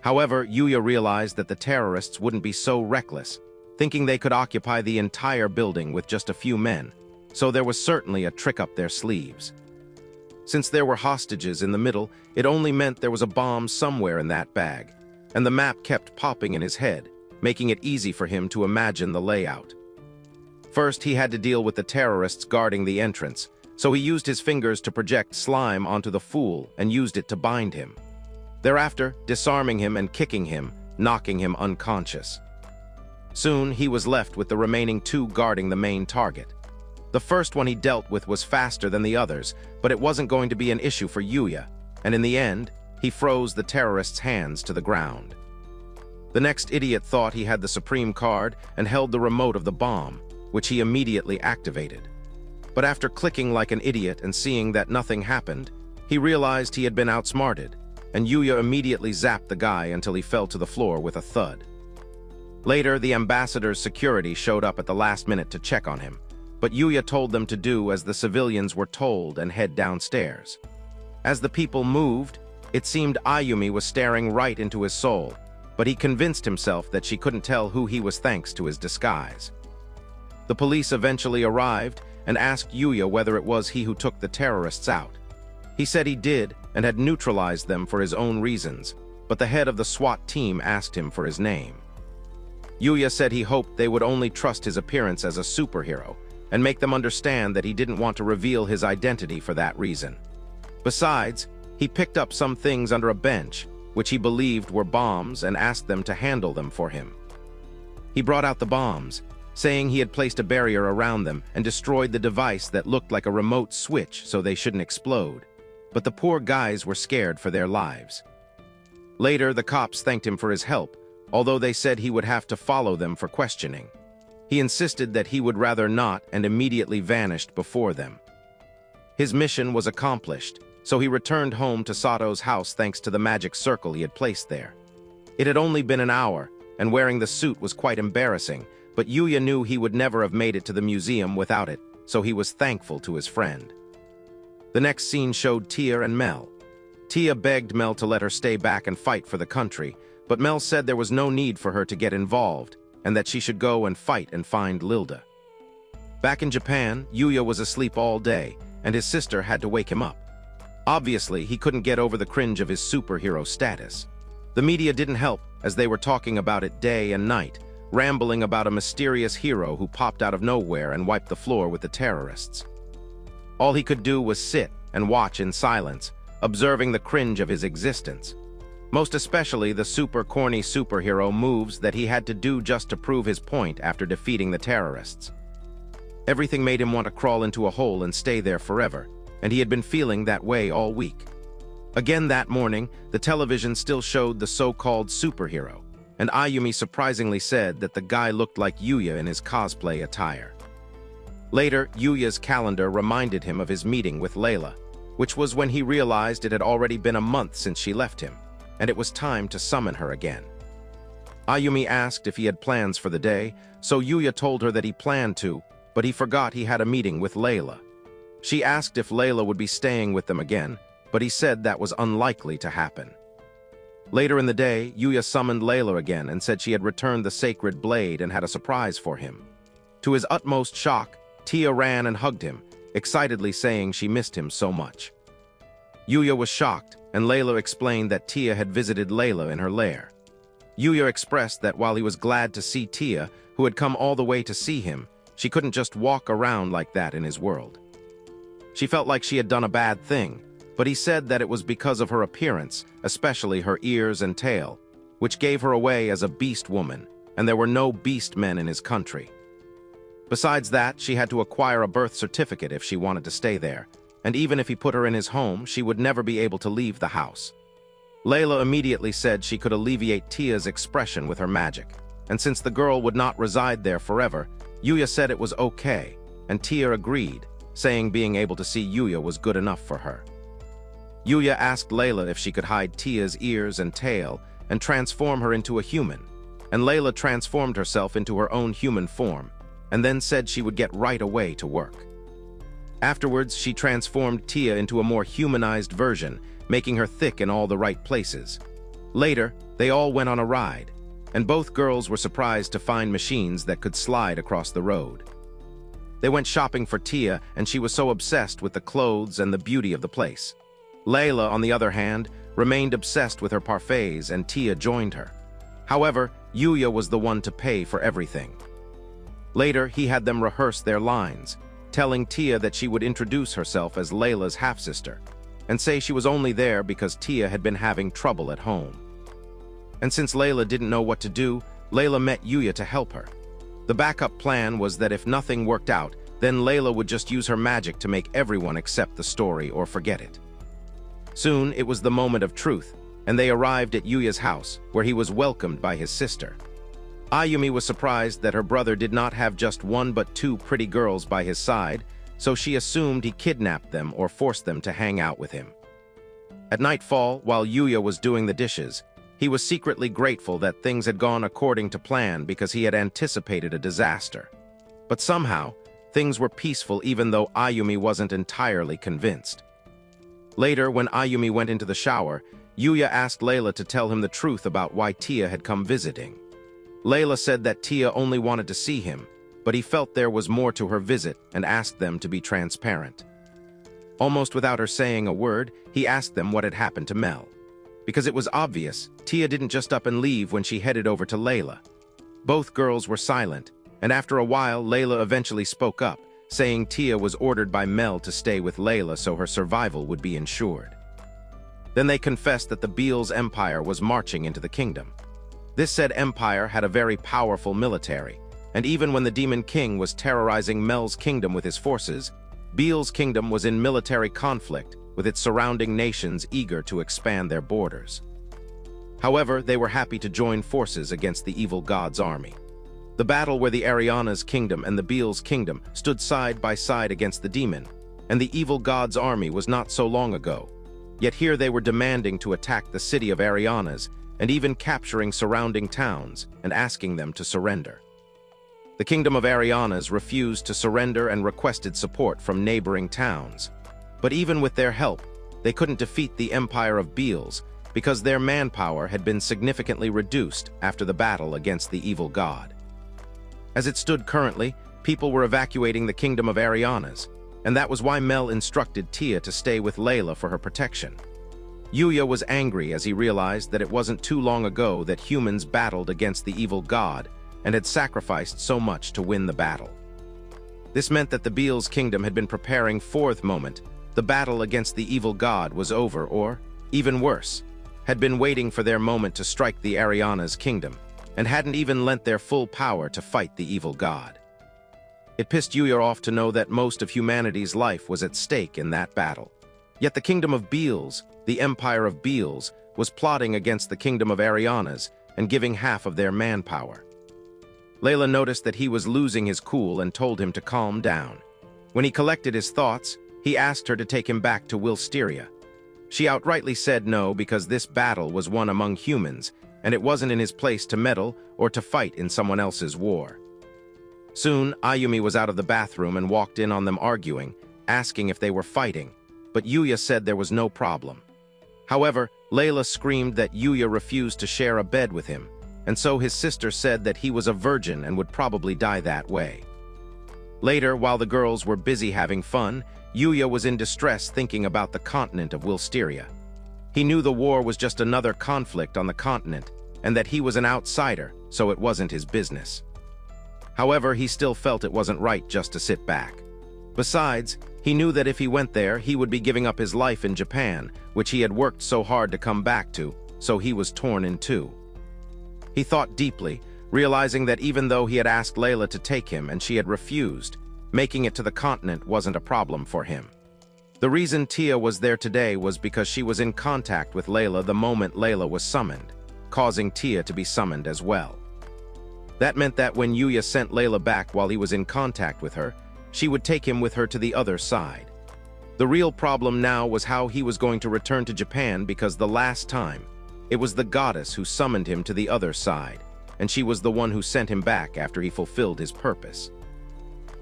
Speaker 1: However, Yuya realized that the terrorists wouldn't be so reckless, thinking they could occupy the entire building with just a few men, so there was certainly a trick up their sleeves. Since there were hostages in the middle, it only meant there was a bomb somewhere in that bag, and the map kept popping in his head, making it easy for him to imagine the layout. First, he had to deal with the terrorists guarding the entrance, so he used his fingers to project slime onto the fool and used it to bind him. Thereafter, disarming him and kicking him, knocking him unconscious. Soon, he was left with the remaining 2 guarding the main target. The first one he dealt with was faster than the others, but it wasn't going to be an issue for Yuya, and in the end, he froze the terrorist's hands to the ground. The next idiot thought he had the Supreme Card and held the remote of the bomb, which he immediately activated. But after clicking like an idiot and seeing that nothing happened, he realized he had been outsmarted, and Yuya immediately zapped the guy until he fell to the floor with a thud. Later, the ambassador's security showed up at the last minute to check on him, but Yuya told them to do as the civilians were told and head downstairs. As the people moved, it seemed Ayumi was staring right into his soul, but he convinced himself that she couldn't tell who he was thanks to his disguise. The police eventually arrived and asked Yuya whether it was he who took the terrorists out. He said he did and had neutralized them for his own reasons, but the head of the SWAT team asked him for his name. Yuya said he hoped they would only trust his appearance as a superhero and make them understand that he didn't want to reveal his identity for that reason. Besides, he picked up some things under a bench, which he believed were bombs, and asked them to handle them for him. He brought out the bombs, saying he had placed a barrier around them and destroyed the device that looked like a remote switch so they shouldn't explode. But the poor guys were scared for their lives. Later, the cops thanked him for his help, although they said he would have to follow them for questioning. He insisted that he would rather not and immediately vanished before them. His mission was accomplished, so he returned home to Sato's house thanks to the magic circle he had placed there. It had only been an hour, and wearing the suit was quite embarrassing, but Yuya knew he would never have made it to the museum without it, so he was thankful to his friend. The next scene showed Tia and Mel. Tia begged Mel to let her stay back and fight for the country, but Mel said there was no need for her to get involved, and that she should go and fight and find Lilda. Back in Japan, Yuya was asleep all day, and his sister had to wake him up. Obviously, he couldn't get over the cringe of his superhero status. The media didn't help, as they were talking about it day and night, rambling about a mysterious hero who popped out of nowhere and wiped the floor with the terrorists. All he could do was sit and watch in silence, observing the cringe of his existence. Most especially the super corny superhero moves that he had to do just to prove his point after defeating the terrorists. Everything made him want to crawl into a hole and stay there forever, and he had been feeling that way all week. Again that morning, the television still showed the so-called superhero, and Ayumi surprisingly said that the guy looked like Yuya in his cosplay attire. Later, Yuya's calendar reminded him of his meeting with Layla, which was when he realized it had already been a month since she left him, and it was time to summon her again. Ayumi asked if he had plans for the day, so Yuya told her that he planned to, but he forgot he had a meeting with Layla. She asked if Layla would be staying with them again, but he said that was unlikely to happen. Later in the day, Yuya summoned Layla again and said she had returned the sacred blade and had a surprise for him. To his utmost shock, Tia ran and hugged him, excitedly saying she missed him so much. Yuya was shocked, and Layla explained that Tia had visited Layla in her lair. Yuya expressed that while he was glad to see Tia, who had come all the way to see him, she couldn't just walk around like that in his world. She felt like she had done a bad thing, but he said that it was because of her appearance, especially her ears and tail, which gave her away as a beast woman, and there were no beast men in his country. Besides that, she had to acquire a birth certificate if she wanted to stay there, and even if he put her in his home, she would never be able to leave the house. Layla immediately said she could alleviate Tia's expression with her magic, and since the girl would not reside there forever, Yuya said it was okay, and Tia agreed, saying being able to see Yuya was good enough for her. Yuya asked Layla if she could hide Tia's ears and tail and transform her into a human, and Layla transformed herself into her own human form, and then said she would get right away to work. Afterwards, she transformed Tia into a more humanized version, making her thick in all the right places. Later, they all went on a ride, and both girls were surprised to find machines that could slide across the road. They went shopping for Tia, and she was so obsessed with the clothes and the beauty of the place. Layla, on the other hand, remained obsessed with her parfaits, and Tia joined her. However, Yuya was the one to pay for everything. Later, he had them rehearse their lines, telling Tia that she would introduce herself as Layla's half-sister, and say she was only there because Tia had been having trouble at home. And since Layla didn't know what to do, Layla met Yuya to help her. The backup plan was that if nothing worked out, then Layla would just use her magic to make everyone accept the story or forget it. Soon, it was the moment of truth, and they arrived at Yuya's house, where he was welcomed by his sister. Ayumi was surprised that her brother did not have just one but two pretty girls by his side, so she assumed he kidnapped them or forced them to hang out with him. At nightfall, while Yuya was doing the dishes, he was secretly grateful that things had gone according to plan because he had anticipated a disaster. But somehow, things were peaceful even though Ayumi wasn't entirely convinced. Later, when Ayumi went into the shower, Yuya asked Layla to tell him the truth about why Tia had come visiting. Layla said that Tia only wanted to see him, but he felt there was more to her visit and asked them to be transparent. Almost without her saying a word, he asked them what had happened to Mel. Because it was obvious, Tia didn't just up and leave when she headed over to Layla. Both girls were silent, and after a while, Layla eventually spoke up, saying Tia was ordered by Mel to stay with Layla so her survival would be ensured. Then they confessed that the Beals Empire was marching into the kingdom. This said empire had a very powerful military, and even when the Demon King was terrorizing Mel's kingdom with his forces, Beal's kingdom was in military conflict with its surrounding nations eager to expand their borders. However, they were happy to join forces against the evil god's army. The battle where the Ariana's kingdom and the Beal's kingdom stood side by side against the demon, and the evil god's army was not so long ago. Yet here they were demanding to attack the city of Ariana's and even capturing surrounding towns and asking them to surrender. The kingdom of Ariana's refused to surrender and requested support from neighboring towns. But even with their help, they couldn't defeat the empire of Beals because their manpower had been significantly reduced after the battle against the evil god. As it stood currently, people were evacuating the kingdom of Ariana's, and that was why Mel instructed Tia to stay with Layla for her protection. Yuya was angry as he realized that it wasn't too long ago that humans battled against the evil god and had sacrificed so much to win the battle. This meant that the Beals kingdom had been preparing for the moment the battle against the evil god was over, or, even worse, had been waiting for their moment to strike the Ariana's kingdom, and hadn't even lent their full power to fight the evil god. It pissed Yuya off to know that most of humanity's life was at stake in that battle. Yet the kingdom of Beals, the empire of Beals, was plotting against the kingdom of Ariana's and giving half of their manpower. Layla noticed that he was losing his cool and told him to calm down. When he collected his thoughts, he asked her to take him back to Wilsteria. She outrightly said no because this battle was won among humans, and it wasn't in his place to meddle or to fight in someone else's war. Soon, Ayumi was out of the bathroom and walked in on them arguing, asking if they were fighting, but Yuya said there was no problem. However, Layla screamed that Yuya refused to share a bed with him, and so his sister said that he was a virgin and would probably die that way. Later, while the girls were busy having fun, Yuya was in distress thinking about the continent of Wilsteria. He knew the war was just another conflict on the continent, and that he was an outsider, so it wasn't his business. However, he still felt it wasn't right just to sit back. Besides, he knew that if he went there, he would be giving up his life in Japan, which he had worked so hard to come back to, so he was torn in two. He thought deeply, realizing that even though he had asked Layla to take him and she had refused, making it to the continent wasn't a problem for him. The reason Tia was there today was because she was in contact with Layla the moment Layla was summoned, causing Tia to be summoned as well. That meant that when Yuya sent Layla back while he was in contact with her, she would take him with her to the other side. The real problem now was how he was going to return to Japan, because the last time, it was the goddess who summoned him to the other side, and she was the one who sent him back after he fulfilled his purpose.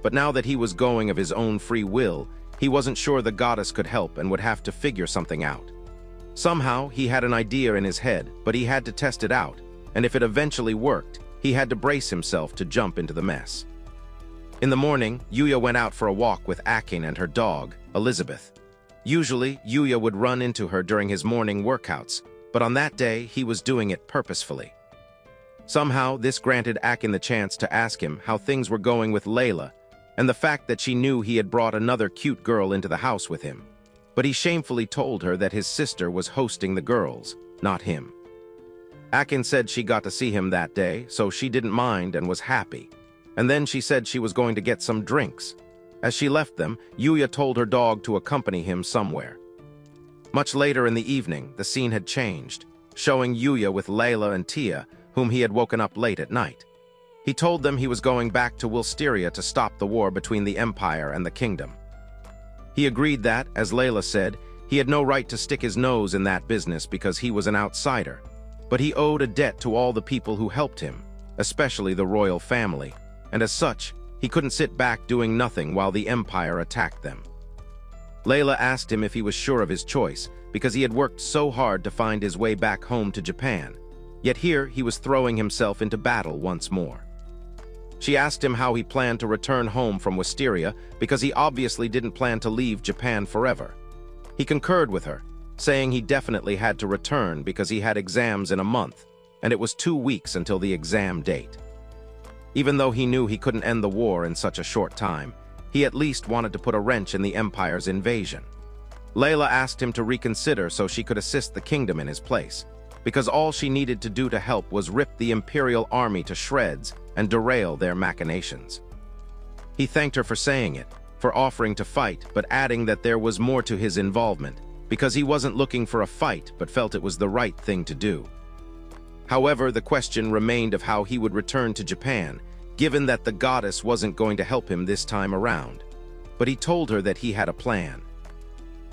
Speaker 1: But now that he was going of his own free will, he wasn't sure the goddess could help and would have to figure something out. Somehow, he had an idea in his head, but he had to test it out, and if it eventually worked, he had to brace himself to jump into the mess. In the morning, Yuya went out for a walk with Akin and her dog, Elizabeth. Usually, Yuya would run into her during his morning workouts, but on that day, he was doing it purposefully. Somehow, this granted Akin the chance to ask him how things were going with Layla, and the fact that she knew he had brought another cute girl into the house with him. But he shamefully told her that his sister was hosting the girls, not him. Akin said she got to see him that day, so she didn't mind and was happy. And then she said she was going to get some drinks. As she left them, Yuya told her dog to accompany him somewhere. Much later in the evening, the scene had changed, showing Yuya with Layla and Tia, whom he had woken up late at night. He told them he was going back to Wilsteria to stop the war between the Empire and the Kingdom. He agreed that, as Layla said, he had no right to stick his nose in that business because he was an outsider, but he owed a debt to all the people who helped him, especially the royal family, and as such, he couldn't sit back doing nothing while the Empire attacked them. Layla asked him if he was sure of his choice, because he had worked so hard to find his way back home to Japan, yet here he was throwing himself into battle once more. She asked him how he planned to return home from Wilsteria, because he obviously didn't plan to leave Japan forever. He concurred with her, saying he definitely had to return because he had exams in a month, and it was 2 weeks until the exam date. Even though he knew he couldn't end the war in such a short time, he at least wanted to put a wrench in the Empire's invasion. Layla asked him to reconsider so she could assist the kingdom in his place, because all she needed to do to help was rip the Imperial army to shreds and derail their machinations. He thanked her for saying it, for offering to fight, but adding that there was more to his involvement, because he wasn't looking for a fight but felt it was the right thing to do. However, the question remained of how he would return to Japan, given that the goddess wasn't going to help him this time around. But he told her that he had a plan.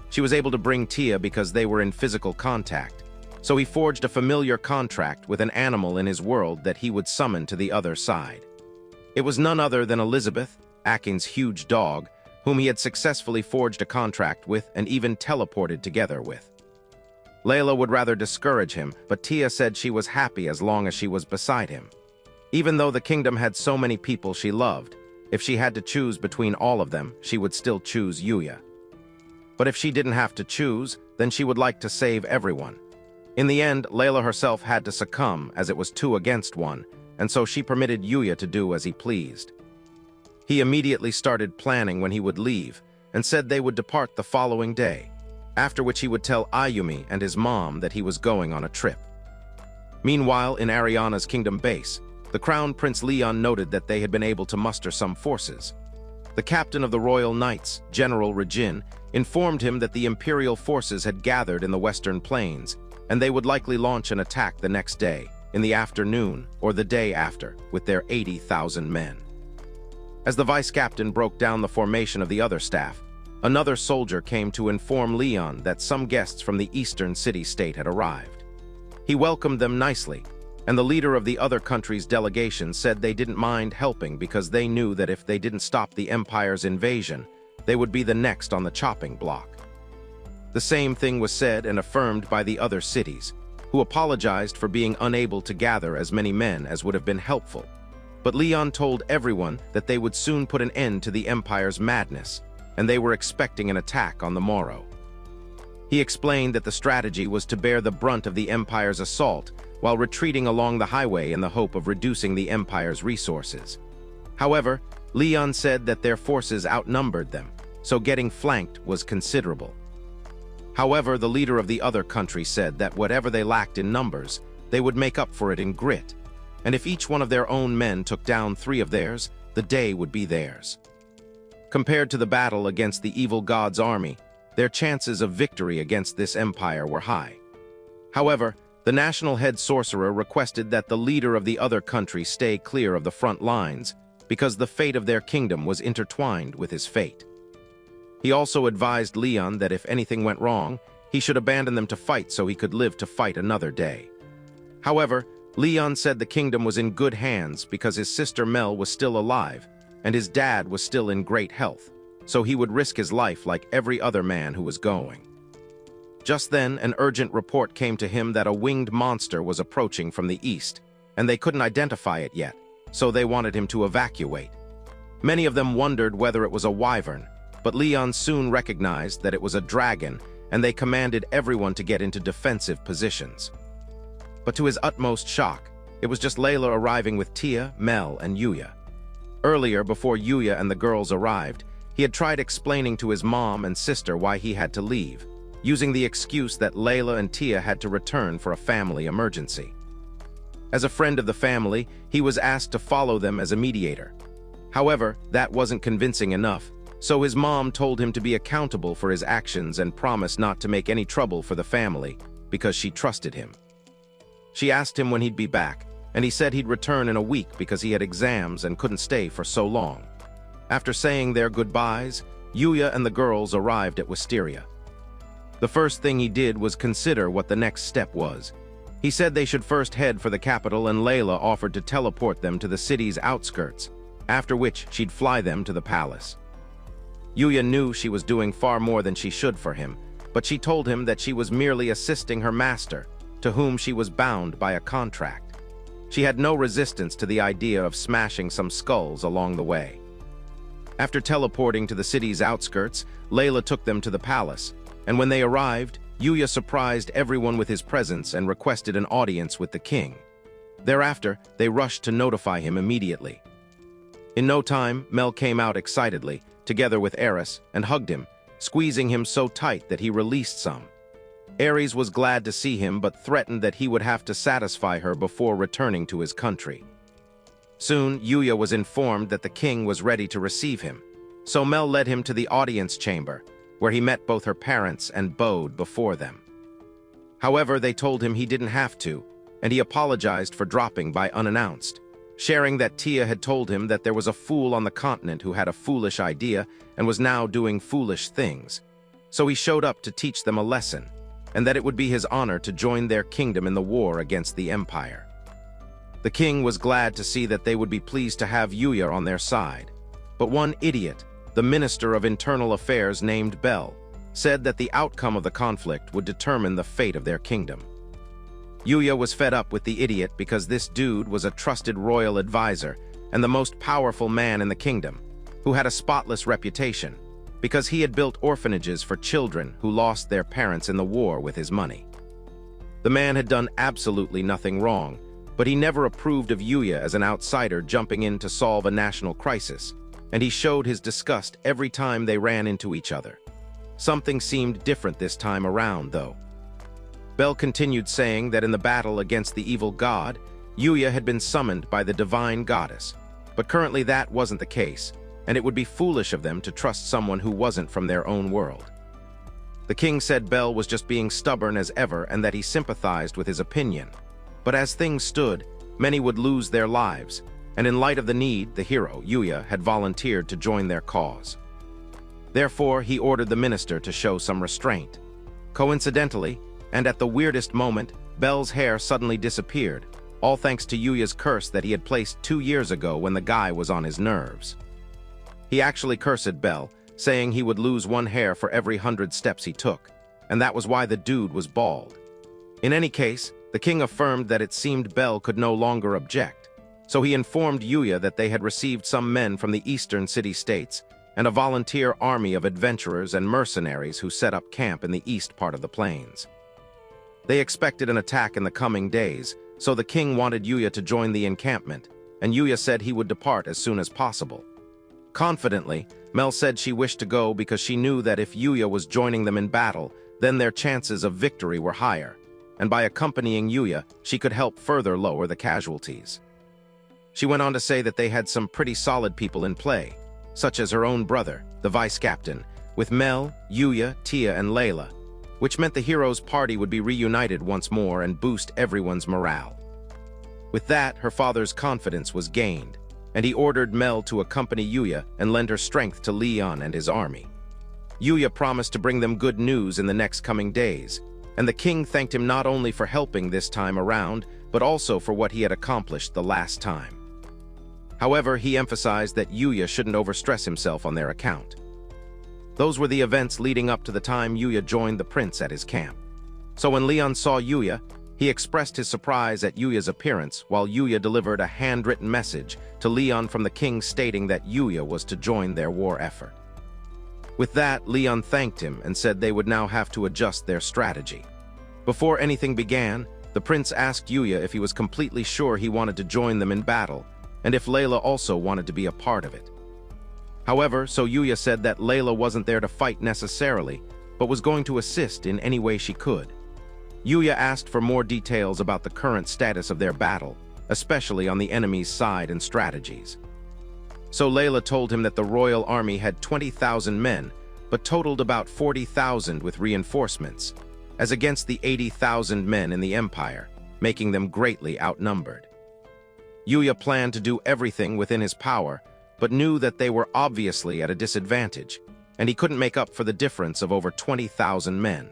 Speaker 1: She was able to bring Tia because they were in physical contact, so he forged a familiar contract with an animal in his world that he would summon to the other side. It was none other than Elizabeth, Akin's huge dog, whom he had successfully forged a contract with and even teleported together with. Layla would rather discourage him, but Tia said she was happy as long as she was beside him. Even though the kingdom had so many people she loved, if she had to choose between all of them, she would still choose Yuya. But if she didn't have to choose, then she would like to save everyone. In the end, Layla herself had to succumb, as it was 2 against 1, and so she permitted Yuya to do as he pleased. He immediately started planning when he would leave, and said they would depart the following day, after which he would tell Ayumi and his mom that he was going on a trip. Meanwhile, in Ariana's kingdom base, the Crown Prince Leon noted that they had been able to muster some forces. The captain of the Royal Knights, General Regin, informed him that the Imperial forces had gathered in the Western Plains, and they would likely launch an attack the next day, in the afternoon or the day after, with their 80,000 men. As the vice-captain broke down the formation of the other staff, another soldier came to inform Leon that some guests from the eastern city-state had arrived. He welcomed them nicely, and the leader of the other country's delegation said they didn't mind helping because they knew that if they didn't stop the Empire's invasion, they would be the next on the chopping block. The same thing was said and affirmed by the other cities, who apologized for being unable to gather as many men as would have been helpful. But Leon told everyone that they would soon put an end to the Empire's madness, and they were expecting an attack on the morrow. He explained that the strategy was to bear the brunt of the Empire's assault while retreating along the highway in the hope of reducing the Empire's resources. However, Leon said that their forces outnumbered them, so getting flanked was considerable. However, the leader of the other country said that whatever they lacked in numbers, they would make up for it in grit, and if each one of their own men took down 3 of theirs, the day would be theirs. Compared to the battle against the evil god's army, their chances of victory against this empire were high. However, the national head sorcerer requested that the leader of the other country stay clear of the front lines because the fate of their kingdom was intertwined with his fate. He also advised Leon that if anything went wrong, he should abandon them to fight so he could live to fight another day. However, Leon said the kingdom was in good hands because his sister Mel was still alive and his dad was still in great health, so he would risk his life like every other man who was going. Just then, an urgent report came to him that a winged monster was approaching from the east, and they couldn't identify it yet, so they wanted him to evacuate. Many of them wondered whether it was a wyvern, but Leon soon recognized that it was a dragon, and they commanded everyone to get into defensive positions. But to his utmost shock, it was just Layla arriving with Tia, Mel, and Yuya. Earlier, before Yuya and the girls arrived, he had tried explaining to his mom and sister why he had to leave, using the excuse that Layla and Tia had to return for a family emergency. As a friend of the family, he was asked to follow them as a mediator. However, that wasn't convincing enough, so his mom told him to be accountable for his actions and promise not to make any trouble for the family because she trusted him. She asked him when he'd be back, and he said he'd return in a week because he had exams and couldn't stay for so long. After saying their goodbyes, Yuya and the girls arrived at Wilsteria. The first thing he did was consider what the next step was. He said they should first head for the capital, and Layla offered to teleport them to the city's outskirts, after which she'd fly them to the palace. Yuya knew she was doing far more than she should for him, but she told him that she was merely assisting her master, to whom she was bound by a contract. She had no resistance to the idea of smashing some skulls along the way. After teleporting to the city's outskirts, Layla took them to the palace, and when they arrived, Yuya surprised everyone with his presence and requested an audience with the king. Thereafter, they rushed to notify him immediately. In no time, Mel came out excitedly, together with Eris, and hugged him, squeezing him so tight that he released some. Ares was glad to see him but threatened that he would have to satisfy her before returning to his country. Soon, Yuya was informed that the king was ready to receive him, so Mel led him to the audience chamber, where he met both her parents and bowed before them. However, they told him he didn't have to, and he apologized for dropping by unannounced, sharing that Tia had told him that there was a fool on the continent who had a foolish idea and was now doing foolish things. So he showed up to teach them a lesson, and that it would be his honor to join their kingdom in the war against the Empire. The king was glad to see that they would be pleased to have Yuya on their side, but one idiot, the Minister of Internal Affairs named Bell, said that the outcome of the conflict would determine the fate of their kingdom. Yuya was fed up with the idiot because this dude was a trusted royal advisor and the most powerful man in the kingdom, who had a spotless reputation, because he had built orphanages for children who lost their parents in the war with his money. The man had done absolutely nothing wrong, but he never approved of Yuya as an outsider jumping in to solve a national crisis, and he showed his disgust every time they ran into each other. Something seemed different this time around, though. Bell continued saying that in the battle against the evil god, Yuya had been summoned by the divine goddess, but currently that wasn't the case, and it would be foolish of them to trust someone who wasn't from their own world. The king said Bell was just being stubborn as ever and that he sympathized with his opinion. But as things stood, many would lose their lives, and in light of the need, the hero, Yuya, had volunteered to join their cause. Therefore, he ordered the minister to show some restraint. Coincidentally, and at the weirdest moment, Bell's hair suddenly disappeared, all thanks to Yuya's curse that he had placed 2 years ago when the guy was on his nerves. He actually cursed Bell, saying he would lose 1 hair for every 100 steps he took, and that was why the dude was bald. In any case, the king affirmed that it seemed Bell could no longer object, So he informed Yuya that they had received some men from the eastern city-states and a volunteer army of adventurers and mercenaries who set up camp in the east part of the plains. They expected an attack in the coming days, so the king wanted Yuya to join the encampment, and Yuya said he would depart as soon as possible. Confidently, Mel said she wished to go because she knew that if Yuya was joining them in battle, then their chances of victory were higher, and by accompanying Yuya, she could help further lower the casualties. She went on to say that they had some pretty solid people in play, such as her own brother, the vice-captain, with Mel, Yuya, Tia, and Layla, which meant the heroes' party would be reunited once more and boost everyone's morale. With that, her father's confidence was gained, and he ordered Mel to accompany Yuya and lend her strength to Leon and his army. Yuya promised to bring them good news in the next coming days, and the king thanked him not only for helping this time around, but also for what he had accomplished the last time. However, he emphasized that Yuya shouldn't overstress himself on their account. Those were the events leading up to the time Yuya joined the prince at his camp. So when Leon saw Yuya, he expressed his surprise at Yuya's appearance while Yuya delivered a handwritten message to Leon from the king stating that Yuya was to join their war effort. With that, Leon thanked him and said they would now have to adjust their strategy. Before anything began, the prince asked Yuya if he was completely sure he wanted to join them in battle, and if Layla also wanted to be a part of it. However, so Yuya said that Layla wasn't there to fight necessarily, but was going to assist in any way she could. Yuya asked for more details about the current status of their battle, especially on the enemy's side and strategies. So Layla told him that the royal army had 20,000 men, but totaled about 40,000 with reinforcements, as against the 80,000 men in the empire, making them greatly outnumbered. Yuya planned to do everything within his power, but knew that they were obviously at a disadvantage, and he couldn't make up for the difference of over 20,000 men.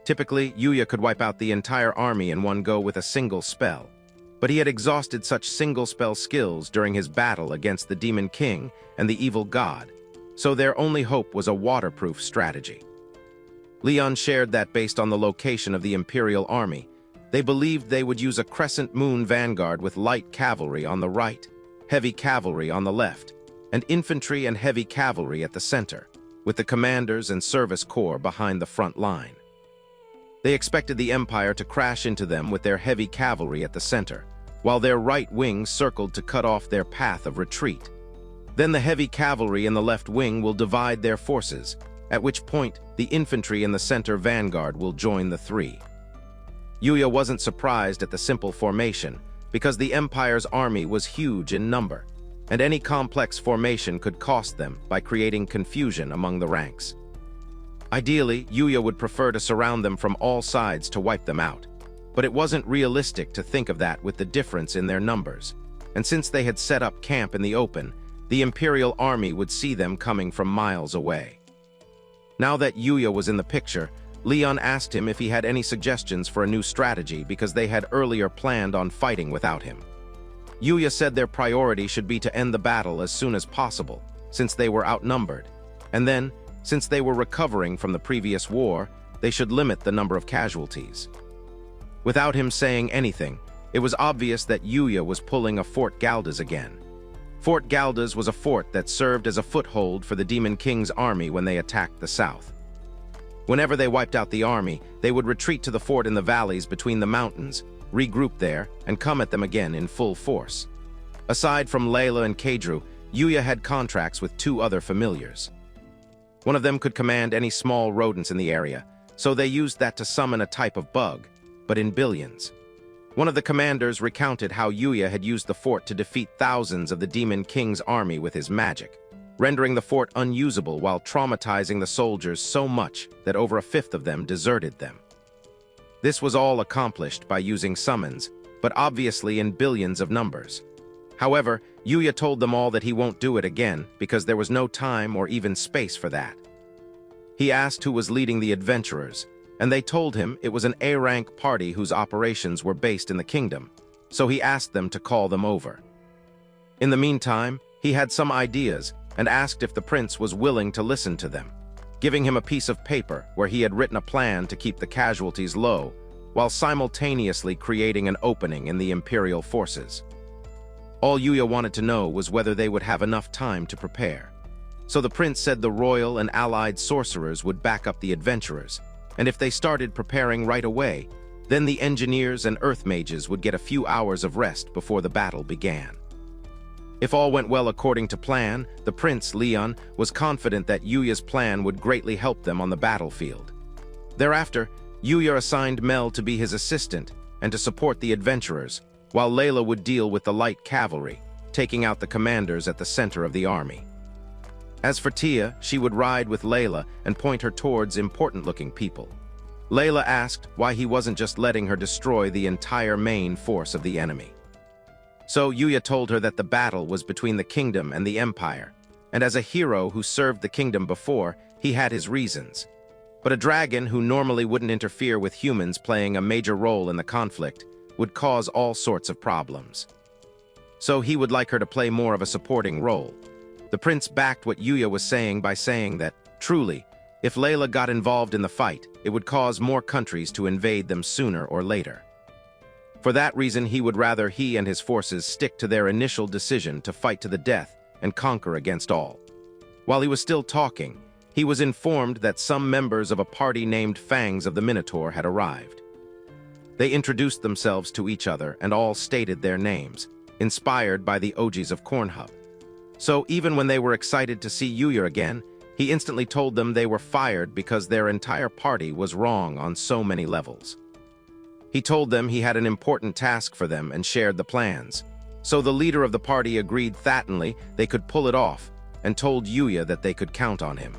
Speaker 1: Typically, Yuya could wipe out the entire army in one go with a single spell, but he had exhausted such single-spell skills during his battle against the Demon King and the Evil God, so their only hope was a waterproof strategy. Leon shared that based on the location of the Imperial Army, they believed they would use a crescent moon vanguard with light cavalry on the right, heavy cavalry on the left, and infantry and heavy cavalry at the center, with the commanders and service corps behind the front line. They expected the Empire to crash into them with their heavy cavalry at the center, while their right wing circled to cut off their path of retreat. Then the heavy cavalry in the left wing will divide their forces, at which point the infantry in the center vanguard will join the three. Yuya wasn't surprised at the simple formation, because the Empire's army was huge in number, and any complex formation could cost them by creating confusion among the ranks. Ideally, Yuya would prefer to surround them from all sides to wipe them out, but it wasn't realistic to think of that with the difference in their numbers, and since they had set up camp in the open, the Imperial army would see them coming from miles away. Now that Yuya was in the picture, Leon asked him if he had any suggestions for a new strategy because they had earlier planned on fighting without him. Yuya said their priority should be to end the battle as soon as possible, since they were outnumbered, and then, since they were recovering from the previous war, they should limit the number of casualties. Without him saying anything, it was obvious that Yuya was pulling a Fort Galdas again. Fort Galdas was a fort that served as a foothold for the Demon King's army when they attacked the south. Whenever they wiped out the army, they would retreat to the fort in the valleys between the mountains, regroup there, and come at them again in full force. Aside from Layla and Kadru, Yuya had contracts with two other familiars. One of them could command any small rodents in the area, so they used that to summon a type of bug, but in billions. One of the commanders recounted how Yuya had used the fort to defeat thousands of the Demon King's army with his magic, rendering the fort unusable while traumatizing the soldiers so much that over a fifth of them deserted them. This was all accomplished by using summons, but obviously in billions of numbers. However, Yuya told them all that he won't do it again because there was no time or even space for that. He asked who was leading the adventurers, and they told him it was an A-rank party whose operations were based in the kingdom, so he asked them to call them over. In the meantime, he had some ideas and asked if the prince was willing to listen to them, giving him a piece of paper where he had written a plan to keep the casualties low, while simultaneously creating an opening in the imperial forces. All Yuya wanted to know was whether they would have enough time to prepare. So the prince said the royal and allied sorcerers would back up the adventurers, and if they started preparing right away, then the engineers and earth mages would get a few hours of rest before the battle began. If all went well according to plan, the prince, Leon, was confident that Yuya's plan would greatly help them on the battlefield. Thereafter, Yuya assigned Mel to be his assistant and to support the adventurers, while Layla would deal with the light cavalry, taking out the commanders at the center of the army. As for Tia, she would ride with Layla and point her towards important-looking people. Layla asked why he wasn't just letting her destroy the entire main force of the enemy. So Yuya told her that the battle was between the kingdom and the empire, and as a hero who served the kingdom before, he had his reasons. But a dragon who normally wouldn't interfere with humans playing a major role in the conflict would cause all sorts of problems. So he would like her to play more of a supporting role. The prince backed what Yuya was saying by saying that, truly, if Layla got involved in the fight, it would cause more countries to invade them sooner or later. For that reason, he would rather he and his forces stick to their initial decision to fight to the death and conquer against all. While he was still talking, he was informed that some members of a party named Fangs of the Minotaur had arrived. They introduced themselves to each other and all stated their names, inspired by the Ogis of Cornhub. So even when they were excited to see Yuya again, he instantly told them they were fired because their entire party was wrong on so many levels. He told them he had an important task for them and shared the plans. So the leader of the party agreed thatonly they could pull it off and told Yuya that they could count on him.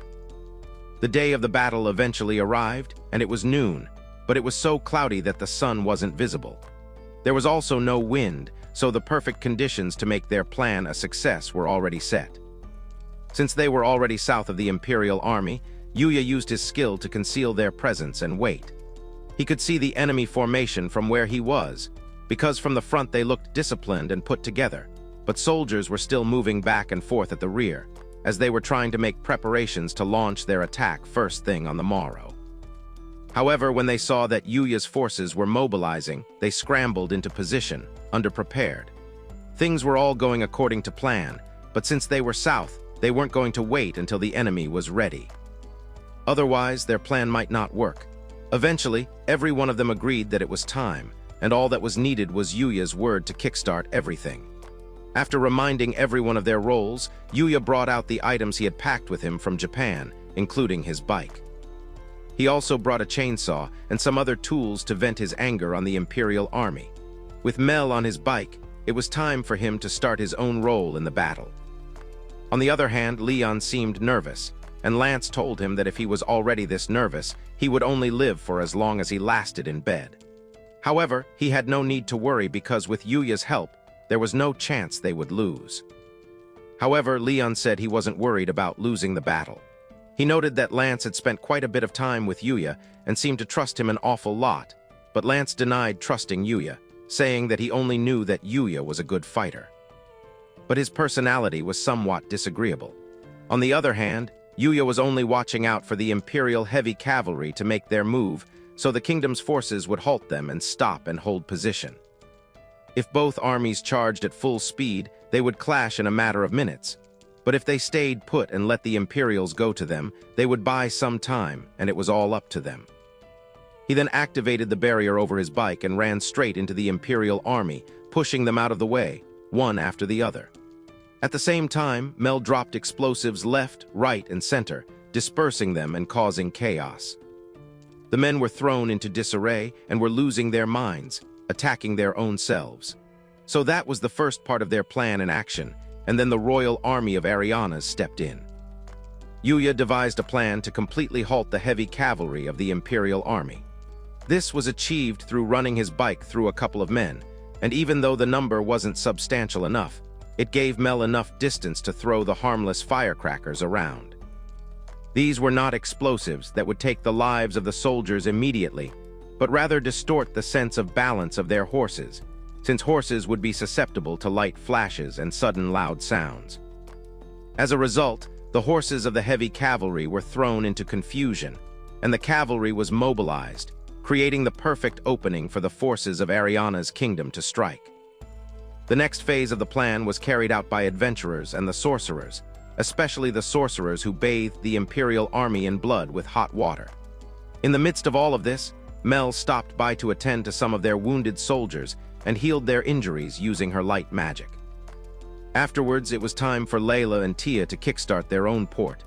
Speaker 1: The day of the battle eventually arrived, and it was noon, but it was so cloudy that the sun wasn't visible. There was also no wind, so the perfect conditions to make their plan a success were already set. Since they were already south of the Imperial army, Yuya used his skill to conceal their presence and wait. He could see the enemy formation from where he was, because from the front they looked disciplined and put together, but soldiers were still moving back and forth at the rear, as they were trying to make preparations to launch their attack first thing on the morrow. However, when they saw that Yuya's forces were mobilizing, they scrambled into position, underprepared. Things were all going according to plan, but since they were south, they weren't going to wait until the enemy was ready. Otherwise, their plan might not work. Eventually, every one of them agreed that it was time, and all that was needed was Yuya's word to kickstart everything. After reminding everyone of their roles, Yuya brought out the items he had packed with him from Japan, including his bike. He also brought a chainsaw and some other tools to vent his anger on the Imperial army. With Mel on his bike, it was time for him to start his own role in the battle. On the other hand, Leon seemed nervous, and Lance told him that if he was already this nervous, he would only live for as long as he lasted in bed. However, he had no need to worry because with Yuya's help, there was no chance they would lose. However, Leon said he wasn't worried about losing the battle. He noted that Lance had spent quite a bit of time with Yuya and seemed to trust him an awful lot, but Lance denied trusting Yuya, saying that he only knew that Yuya was a good fighter. But his personality was somewhat disagreeable. On the other hand, Yuya was only watching out for the Imperial heavy cavalry to make their move, so the kingdom's forces would halt them and stop and hold position. If both armies charged at full speed, they would clash in a matter of minutes. But if they stayed put and let the Imperials go to them, they would buy some time, and it was all up to them. He then activated the barrier over his bike and ran straight into the Imperial army, pushing them out of the way, one after the other. At the same time, Mel dropped explosives left, right, and center, dispersing them and causing chaos. The men were thrown into disarray and were losing their minds, attacking their own selves. So that was the first part of their plan in action, and then the royal army of Arianas stepped in. Yuya devised a plan to completely halt the heavy cavalry of the Imperial army. This was achieved through running his bike through a couple of men, and even though the number wasn't substantial enough, it gave Mel enough distance to throw the harmless firecrackers around. These were not explosives that would take the lives of the soldiers immediately, but rather distort the sense of balance of their horses, since horses would be susceptible to light flashes and sudden loud sounds. As a result, the horses of the heavy cavalry were thrown into confusion, and the cavalry was mobilized, creating the perfect opening for the forces of Ariana's kingdom to strike. The next phase of the plan was carried out by adventurers and the sorcerers, especially the sorcerers who bathed the Imperial army in blood with hot water. In the midst of all of this, Mel stopped by to attend to some of their wounded soldiers and healed their injuries using her light magic. Afterwards, it was time for Layla and Tia to kickstart their own port.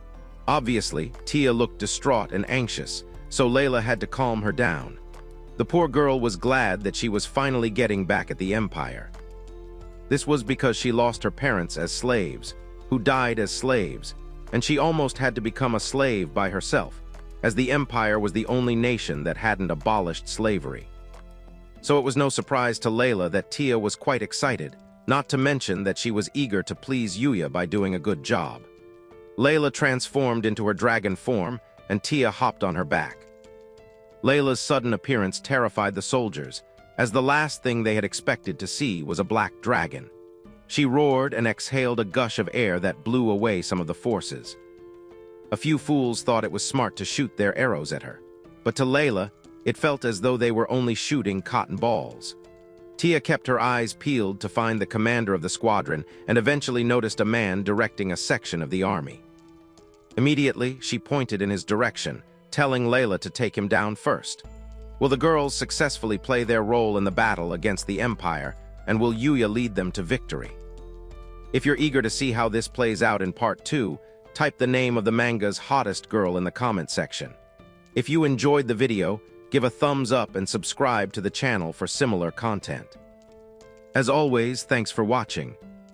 Speaker 1: Obviously, Tia looked distraught and anxious, so Layla had to calm her down. The poor girl was glad that she was finally getting back at the Empire. This was because she lost her parents as slaves, who died as slaves, and she almost had to become a slave by herself, as the Empire was the only nation that hadn't abolished slavery. So it was no surprise to Layla that Tia was quite excited, not to mention that she was eager to please Yuya by doing a good job. Layla transformed into her dragon form, and Tia hopped on her back. Layla's sudden appearance terrified the soldiers, as the last thing they had expected to see was a black dragon. She roared and exhaled a gush of air that blew away some of the forces. A few fools thought it was smart to shoot their arrows at her, but to Layla, it felt as though they were only shooting cotton balls. Tia kept her eyes peeled to find the commander of the squadron and eventually noticed a man directing a section of the army. Immediately, she pointed in his direction, telling Layla to take him down first. Will the girls successfully play their role in the battle against the Empire, and will Yuya lead them to victory? If you're eager to see how this plays out in Part 2, type the name of the manga's hottest girl in the comment section. If you enjoyed the video, give a thumbs up and subscribe to the channel for similar content. As always, thanks for watching.